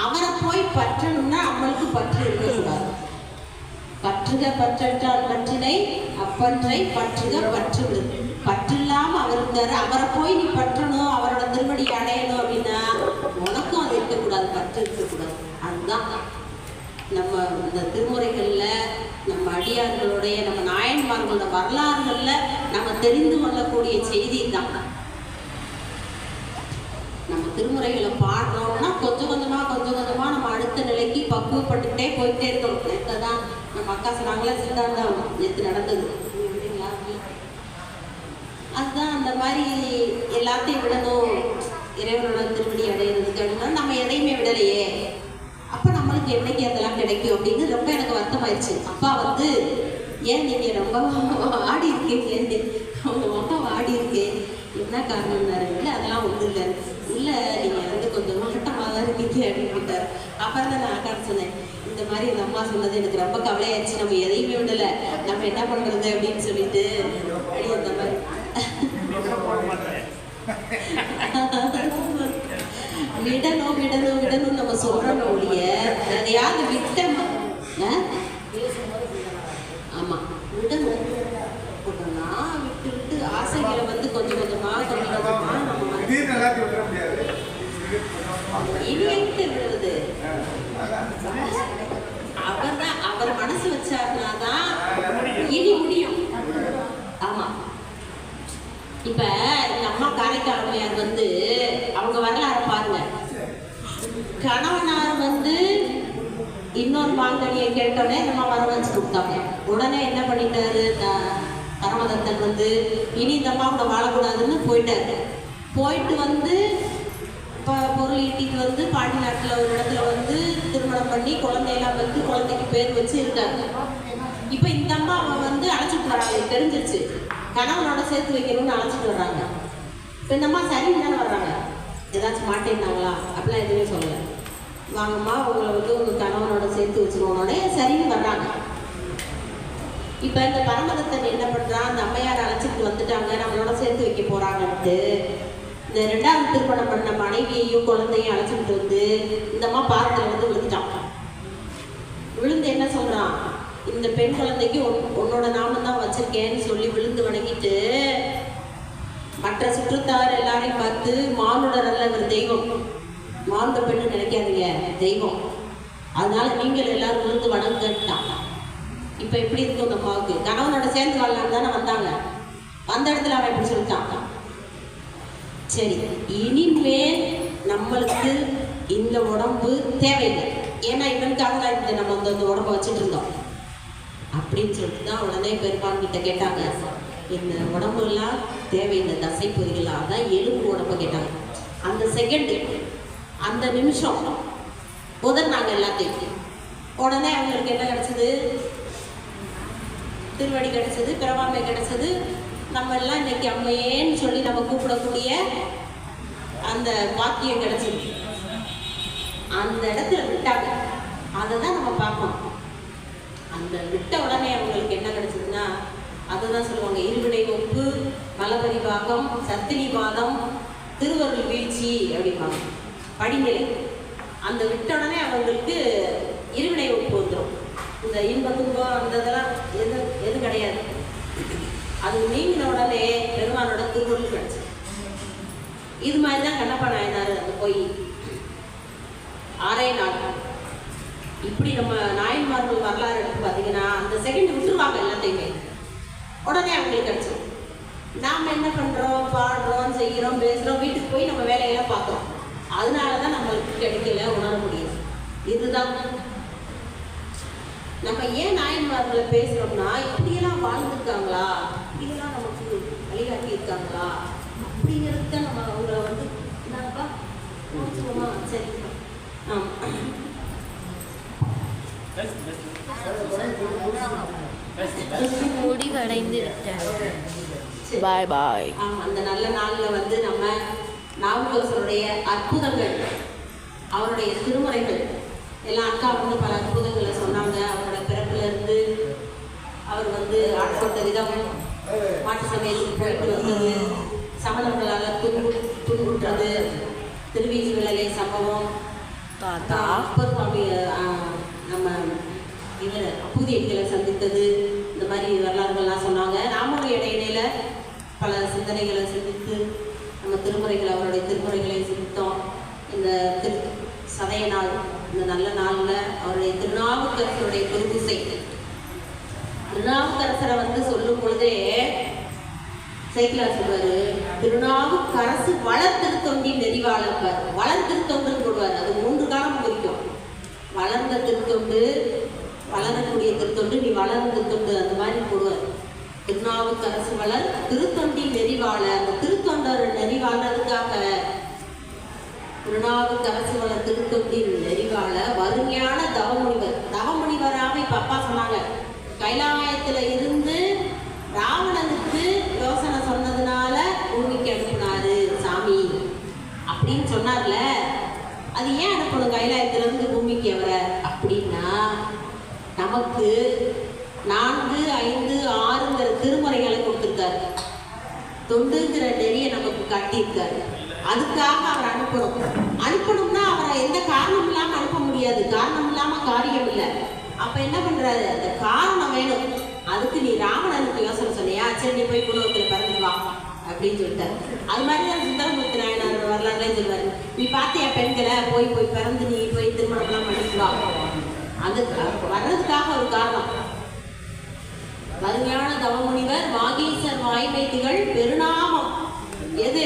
அவரை போய் பற்றணும்னா நம்மளுக்கு பற்று இருக்கக்கூடாது. பற்றுக பற்றால் பற்றினை அப்பற்றை பற்றுக பற்று விடு. பற்று இல்லாம அவர் இருந்தாரு, அவரை போய் நீ பற்றணும், அவரோட திருவடி அடையணும் அப்படின்னா உனக்கும் அது இருக்கக்கூடாது, பற்று இருக்கக்கூடாது. அதுதான் நம்ம இந்த திருமுறைகள்ல, நம்ம அடியார்களுடைய, நம்ம நாயன்மார்களோட வரலாறுகள்ல நம்ம தெரிந்து கொள்ளக்கூடிய செய்தி தான். நம்ம திருமுறைகளை பாடுறோம்னா கொஞ்சம் கொஞ்சமா நம்ம அடுத்த நிலைக்கு பக்குவப்பட்டுக்கிட்டே போயிட்டே இருக்கணும். நேற்று தான் நம்ம அக்கா சொன்னாங்களே, சித்தாந்தம் நேற்று நடந்தது. அதுதான் அந்த மாதிரி எல்லாத்தையும் விடணும், இறைவனோட திருவடி அடையிறதுக்கு அப்படின்னா நம்ம எதையுமே விடலையே, அப்போ நம்மளுக்கு என்னைக்கு அதெல்லாம் கிடைக்கும் அப்படின்னு ரொம்ப எனக்கு வருத்தமாயிடுச்சு. அப்பா வந்து, ஏன் நீங்கள் ரொம்ப ஆடி இருக்கீங்க, அவங்க ரொம்ப ஆடி இருக்கேன், என்ன காரணம்னாரு. இல்லை அதெல்லாம் ஒன்றும் இல்லை, இல்லை நீங்கள் வந்து கொஞ்சம் மாட்டமாக தான் இருக்கீங்க அப்படின்னு விட்டார். அப்புறம் தான் நான் அக்கா சொன்னேன், இந்த மாதிரி அந்த அம்மா சொன்னது எனக்கு ரொம்ப கவலையாச்சு, நம்ம எதையுமே விடலை, நம்ம என்ன பண்ணுறது அப்படின்னு சொல்லிட்டு அப்படி அந்த மாதிரி விடணும் விடணும் விடணும் நம்ம சொல்றோம் ஒழிய அதையாவது விட்டோம். ஆமா விடணும். விட்டு விட்டு ஆசைகளை வந்து கொஞ்சம் கொஞ்சமா நம்ம இனி எங்கிட்ட விடுவது. அவர்தான், அவர் மனசு வச்சாருனாதான் இனி முடியும். ஆமா, இப்ப இந்த அம்மா காரைக்கால் அம்மையார் வந்து அவங்க வரலாறு பாருங்க. கணவனார் வந்து இன்னொரு மாங்கனியை கேட்டோடனே நம்ம வர வச்சு கொடுத்தாங்க. உடனே என்ன பண்ணிட்டாரு பரமதத்தன் வந்து, இனி இந்த அம்மா கூட வாழக்கூடாதுன்னு போயிட்டாரு. போயிட்டு வந்து இப்போ பொருள் ஈட்டிட்டு வந்து பாண்டி நாட்டில் ஒரு இடத்துல வந்து திருமணம் பண்ணி குழந்தையெல்லாம் வந்து குழந்தைக்கு பேர் வச்சு இருக்காங்க. இப்போ இந்த அம்மாவை வந்து அழைச்சிட்டு வராங்க, தெரிஞ்சிருச்சு கணவனோட சேர்த்து வைக்கணும்னு அழைச்சிட்டு வர்றாங்க. இப்போ இந்த அம்மா சரின்னு தானே வர்றாங்க, ஏதாச்சும் மாட்டேன்னாங்களா அப்படிலாம் எதுவுமே சொல்லலை. வாங்கம்மா உங்களை வந்து உங்கள் கணவனோட சேர்த்து வச்சுருவோனோடனே சரின்னு வர்றாங்க. இப்போ இந்த பரமதத்தன் என்ன பண்ணுறான், அந்த அம்மையார் அழைச்சிட்டு வந்துட்டாங்க, நம்மளோட சேர்த்து வைக்க போகிறாங்கன்ட்டு இந்த 2வது திருமணம் பண்ண மனைவியையும் குழந்தையும் அழைச்சிட்டு வந்து இந்த அம்மா பாதத்தில் வந்து விழுந்துட்டான். விழுந்து என்ன சொல்கிறான், இந்த பெண் குழந்தைக்கு உன்னோட நாமம் தான் வச்சிருக்கேன்னு சொல்லி விழுந்து வணங்கிட்டு மற்ற சுற்றத்தார் எல்லாரையும் பார்த்து, மானுடர் அல்ல இவர் தெய்வம், மானுட பெண்ணு நினைக்காதீங்க, தெய்வம், அதனால நீங்கள் எல்லாரும் விழுந்து வணங்கிட்டான். இப்போ எப்படி இருக்கும் அந்த அம்மாவுக்கு? கணவனோட சேர்ந்து வாழலாம் தானே வந்தாங்க, அந்த இடத்துல அவன் எப்படி சொல்லிட்டான். சரி, இனிமேல் நம்மளுக்கு இந்த உடம்பு தேவையில்லை, ஏன்னா இவனுக்காக தான் இந்த நம்ம அந்த உடம்பை வச்சுட்டு இருந்தோம் அப்படின்னு சொல்லிட்டு தான் உடனே பெருமான் கிட்ட கேட்டாங்க, இந்த உடம்பு எல்லாம் தேவையில்லை, தசை பொறிகளா தான் எலும்பு உடம்பை கேட்டாங்க. அந்த செகண்டு, அந்த நிமிஷம் உதறினாங்க எல்லாத்தையும். உடனே அவங்களுக்கு என்ன கிடைச்சது? திருவடி கிடைச்சது, பிறவாமை கிடைச்சது. நம்ம எல்லாம் இன்னைக்கு அம்மையேன்னு சொல்லி நம்ம கூப்பிடக்கூடிய அந்த வாக்கியம் கிடைச்சது. அந்த இடத்துல விட்டாங்க, அதை தான் நம்ம பார்க்கணும். அந்த விட்ட உடனே அவங்களுக்கு என்ன கிடைச்சதுன்னா, அதுதான் சொல்லுவாங்க, இருவினை ஒப்பு நலபரிபாகம், சத்தினிபாதம், திருவருள் வீழ்ச்சி அப்படிம்பாங்க. படிநிலை அந்த விட்ட உடனே அவங்களுக்கு இருவினை ஒப்பு வந்துடும். இந்த இன்ப துன்பம் அந்த இதெல்லாம் எது கிடையாது. அது நீங்கின உடனே பெருமானோட திருவருள் கிடைச்சு. இது மாதிரி தான் கண்ணப்ப நாயனார் அந்த போய் 6 நாள். இப்படி நம்ம நாயன்மார்கள் வரலாறு எடுத்து பார்த்தீங்கன்னா அந்த செகண்ட் விட்டுருவாங்க எல்லாத்தையுமே, உடனே அவங்களுக்கு கிடைச்சிடும். நாம் என்ன பண்ணுறோம், பாடுறோம், செய்கிறோம், பேசுகிறோம், வீட்டுக்கு போய் நம்ம வேலையெல்லாம் பார்க்குறோம். அதனால தான் நம்மளுக்கு கிடைக்கல, உணர முடியும். இதுதான் நம்ம ஏன் நாயன்மார்களை பேசுகிறோம்னா, இப்படியெல்லாம் வாழ்ந்துருக்காங்களா, இப்படியெல்லாம் நமக்கு வழிகாட்டி இருக்காங்களா அப்படிங்கிறது தான் நம்ம அவங்கள வந்து என்னப்பா முடிச்சுக்கோமா சரிப்பா. முடிவடைந்து பாய் பாய். அந்த நல்ல நாளில் வந்து நம்ம நாவுக்கரசருடைய அற்புதங்கள், அவருடைய திருமுறைகள் எல்லாம் அக்கா வந்து பல அற்புதங்களை சொன்னாங்க. அவரோட பிறப்பிலிருந்து அவர் வந்து ஆட்கொண்ட விதம், மாட்டு சமயத்துக்கு போயிட்டு வந்தது, சமணர்களால் துன்புற்றது, திருவீதி விலகை சம்பவம், அப்பர் சுவாமி நம்ம இவர் அப்பூதியடிகளை சந்தித்தது, இந்த மாதிரி வரலாறுகள்லாம் சொன்னாங்க. நாமளும் இடையிடையில பல சிந்தனைகளை சிந்தித்து நம்ம திருமுறைகளை, அவருடைய திருமுறைகளை சிந்தித்தோம். இந்த சதய நாள், இந்த நல்ல நாளில் அவருடைய திருநாவுக்கரசருடைய பெருதிசை, திருநாவுக்கரசரை வந்து சொல்லும் பொழுதே சேக்கிலார் சொல்வாரு, திருநாவுக்கரசு வளர் திருத்தொண்டி நெறிவாளர். வளர் திருத்தொண்டுன்னு போடுவார். அது 3 காலம் குறிக்கும். வளர்ந்த திருத்தொண்டு, வளரக்கூடிய திருத்தொண்டு, நீ வளர்ந்த திருத்தொண்டு, அந்த மாதிரி போடுவார். திருநாவுக்கரசு வளர் திருத்தொண்டி நெறிவாள. அந்த திருத்தொண்டர் நெறிவாளதுக்காக திருநாவுக்கரசு வளர் திருத்தொண்டி நெறிவாள வருஞான தவமுனிவர். தவமுனிவராக இப்ப அப்பா சொன்னாங்க, கைலாயத்துல இருந்து ராவணனுக்கு யோசனை சொன்னதுனால பூமிக்கு அனுப்புனாரு சாமி அப்படின்னு சொன்னார்ல. அது ஏன் அனுப்பணும் கைலாயத்துல இருந்து பூமிக்கு அவரை அப்படின்னா, நமக்கு 4, 5, 6ங்கிற திருமுறைகளை கொடுத்துருக்காரு. தொண்டுங்கிற நெறியை நமக்கு காட்டியிருக்காரு. அதுக்காக அவர் அனுப்பணும்னா அவரை எந்த காரணம் இல்லாம அனுப்ப முடியாது. காரணம் இல்லாம காரியம் இல்லை. அப்ப என்ன பண்றாரு, அந்த காரணம் வேணும். அதுக்கு நீ ராவணனுக்கு யோசனை சொன்னியா, சரி நீ போய் குலவத்துல பிறந்து வா அப்படின்னு சொல்லிட்டாரு. அது மாதிரிதான் சுந்தரமூர்த்தி நாயனார் வரலாறுல சொல்லுவாரு, நீ பாத்தியா பெண்களை போய் பிறந்து நீ போய் திருமணம்லாம் பண்ணிக்குவா. அது வர்றதுக்காக ஒரு காரணம். வறுமையான தவமுனிவர் வாகீசர் வாய்மை திகழ் பெருநாமம். எது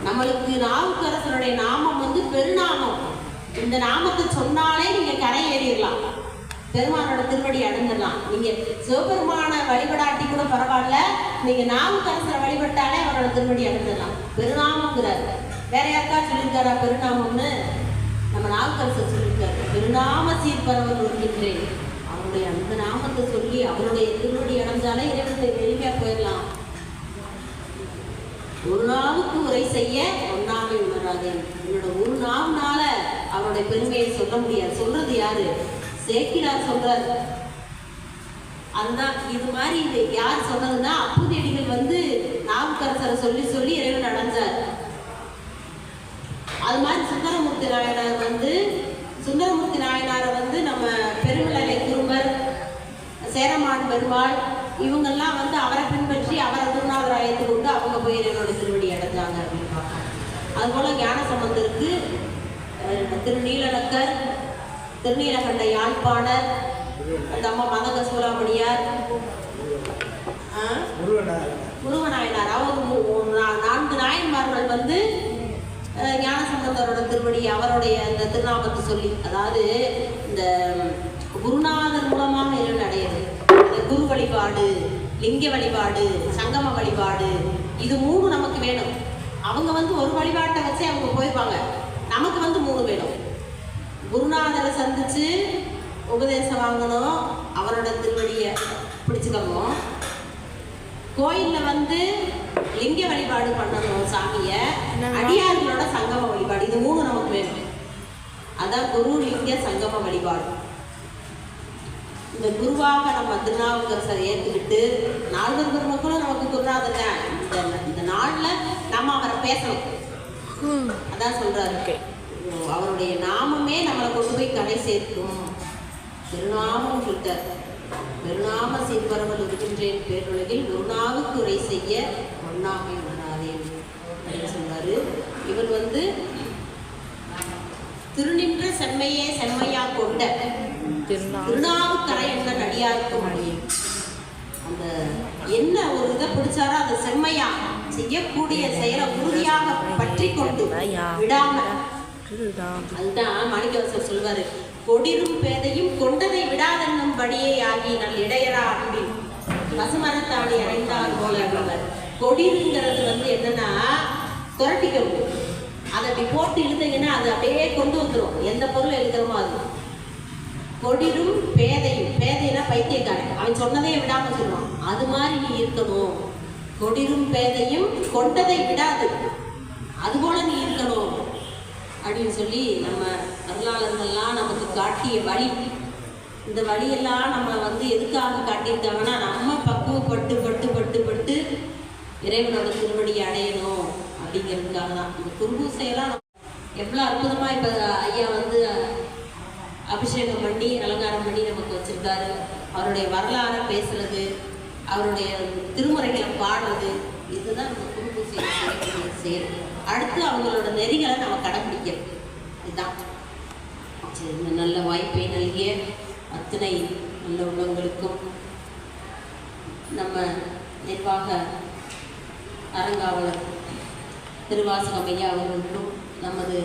நம்மளுக்கு நாவுக்கரசருடைய நாமம் வந்து பெருநாமம். இந்த நாமத்தை சொன்னாலே நீங்க கரை ஏறிடலாம், பெருமானோட திருவடி அடைஞ்சிடலாம். நீங்க சிவபெருமான வழிபடாட்டி கூட பரவாயில்ல, நீங்க நாவுக்கரசரை வழிபட்டாலே அவரோட திருவடி அடைஞ்சிடலாம். பெருநாமங்கிறார். வேற யாருக்கா சொல்லியிருக்காரா பெருநாமம்னு? நம்ம நாவுக்கரசர் சொல்லியிருக்காரு, பெருநாம சீர்பரவல் இருக்கின்றேன். அவருடைய அந்த நாமத்தை சொல்லி அவருடைய திருவடி அடைஞ்சாலே இறைவனை எளிமையா போயிடலாம். ஒரு நாவுக்கு உரை செய்ய ஒன்னாமை உணராது. என்னோட ஒரு நாவுனால அவருடைய பெருமையை சொல்ல முடியாது. சொல்றது யாரு? சேக்கிலார் சொல்றாரு. அதுதான் இது மாதிரி இது யார் சொன்னதுன்னா, அப்பூதியடிகள் வந்து நாவுக்கரசரை சொல்லி சொல்லி இறைவன் அடைஞ்சார். அது மாதிரி சுந்தரமூர்த்தி நாயனாரை வந்து நம்ம பெருமிழலை குறும்பர், சேரமான் பெருமாள் இவங்கெல்லாம் வந்து அவரை பின்பற்றி அவரை திருநாவுராயத்தை கொண்டு அவங்க போய் இறைவனோட திருவடி அடைஞ்சாங்க அப்படின்னு பார்க்கலாம். அதுபோல ஞான சம்பந்தருக்கு திருநீலநக்கர், திருநீலகண்ட யாழ்ப்பாணர், அந்த அம்மா மதக சூலாமணியார், முருகநாயனார், அவங்க 4 நாயன்மார்கள் வந்து ஞானசம்பந்தரோட திருவடி அவருடைய அந்த திருநாமத்தை சொல்லி, அதாவது இந்த குருநாதர் மூலமாக இறைவன் அடையுது. இந்த குரு வழிபாடு, லிங்க வழிபாடு, சங்கம வழிபாடு, இது 3 நமக்கு வேணும். அவங்க வந்து ஒரு வழிபாட்டை வச்சு அவங்க போயிருப்பாங்க. நமக்கு வந்து 3 வேணும். குருநாதரை சந்திச்சு உபதேசம் வாங்கணும், அவரோட திருவடியை பிடிச்சுக்கணும். கோயிலில் வந்து லிங்க வழிபாடு பண்ணணும் சாமியை, அடியார்களோட சங்கம வழிபாடு, இது 3 நமக்கு வேணும். அதான் குரு லிங்க சங்கம வழிபாடு. இந்த இந்த குருவாக நம்ம திருநாவுக்கரசரை ஏற்றுக்கிட்டு நால்வர் பெருமக்களும் நமக்கு குருநாதர் தான். இந்த நாளில் நம்ம அவரை பேசணும். அதான் சொல்றாரு, அவருடைய நாமமே நம்மளை கொண்டு போய் கடை சேர்க்கும். திருநாமம் சொல்லிட்டார், பெருநாம சீர்வரவல் இருக்கின்றேன் பேருலகில் குருநாவுக்கு உரை செய்ய ஒன்னாமை உணராதே அப்படின்னு சொல்றாரு. இவர் வந்து திருநின்ற செம்மையே செம்மையா கொண்ட திருநாவுக்கரை என்ற நடிகாருக்கு மொழியும் அந்த என்ன ஒரு இதை பிடிச்சாரோ அதை செம்மையா செய்யக்கூடிய செயலை உறுதியாக பற்றி கொண்டு விடாம, அதுதான் மாணிக்கவாசகர் சொல்வாரு, கொடிரும் பேதையும் கொண்டதை விடாதென்னும்படியே ஆகி நல் இடையரா அன்பில் பசுமரத்தாடி அடைந்தார் போல அப்படின்னார். கொடிருங்கிறது வந்து என்னன்னா துரட்டிக்கணும். அதை அப்படி போட்டு இழுத்தீங்கன்னா அது அப்படியே கொண்டு வந்துடும். எந்த பொருள் எழுதுறோமோ அது. கொடிரும் பேதையும், பேதைனா பைத்தியக்காரன், அவன் சொன்னதே விடாம சொல்லுவான். அது மாதிரி நீ இருக்கணும். கொடிரும் பேதையும் கொண்டதை விடாது, அதுபோல நீ இருக்கணும் அப்படின்னு சொல்லி நம்ம அருளாளர்கள்லாம் நமக்கு காட்டிய வழி. இந்த வழியெல்லாம் நம்ம வந்து எதுக்காக காட்டியிருக்காங்கன்னா, நம்ம பக்குவப்பட்டு பட்டு பட்டு பட்டு இறைவனோட திருவடியை அடையணும் அப்படிங்கிறதுக்காக தான். இந்த குருபூசையெல்லாம் எவ்வளோ அற்புதமாக இப்போ ஐயா வந்து அபிஷேகம் பண்ணி அலங்காரம் பண்ணி நமக்கு வச்சுருக்காரு. அவருடைய வரலாறை பேசுறது, அவருடைய திருமுறைகளை பாடுறது, இதுதான் நம்ம குருபூசையை செய்யறது. அடுத்து அவங்களோட நெறிகளை நம்ம கடைப்பிடிக்கிறது. இதுதான். இந்த நல்ல வாய்ப்பை நல்கிய அத்தனை நல்ல உள்ளவங்களுக்கும், நம்ம நிர்வாக அரங்காவலர் திருவாசகம் ஐயா அவர்களுக்கும், நமது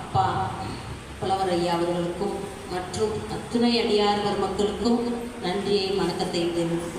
அப்பா புலவர் ஐயா அவர்களுக்கும் மற்றும் அத்துணை அடியார் மக்களுக்கும் நன்றியை வணக்கத்தை தெரிவித்துக்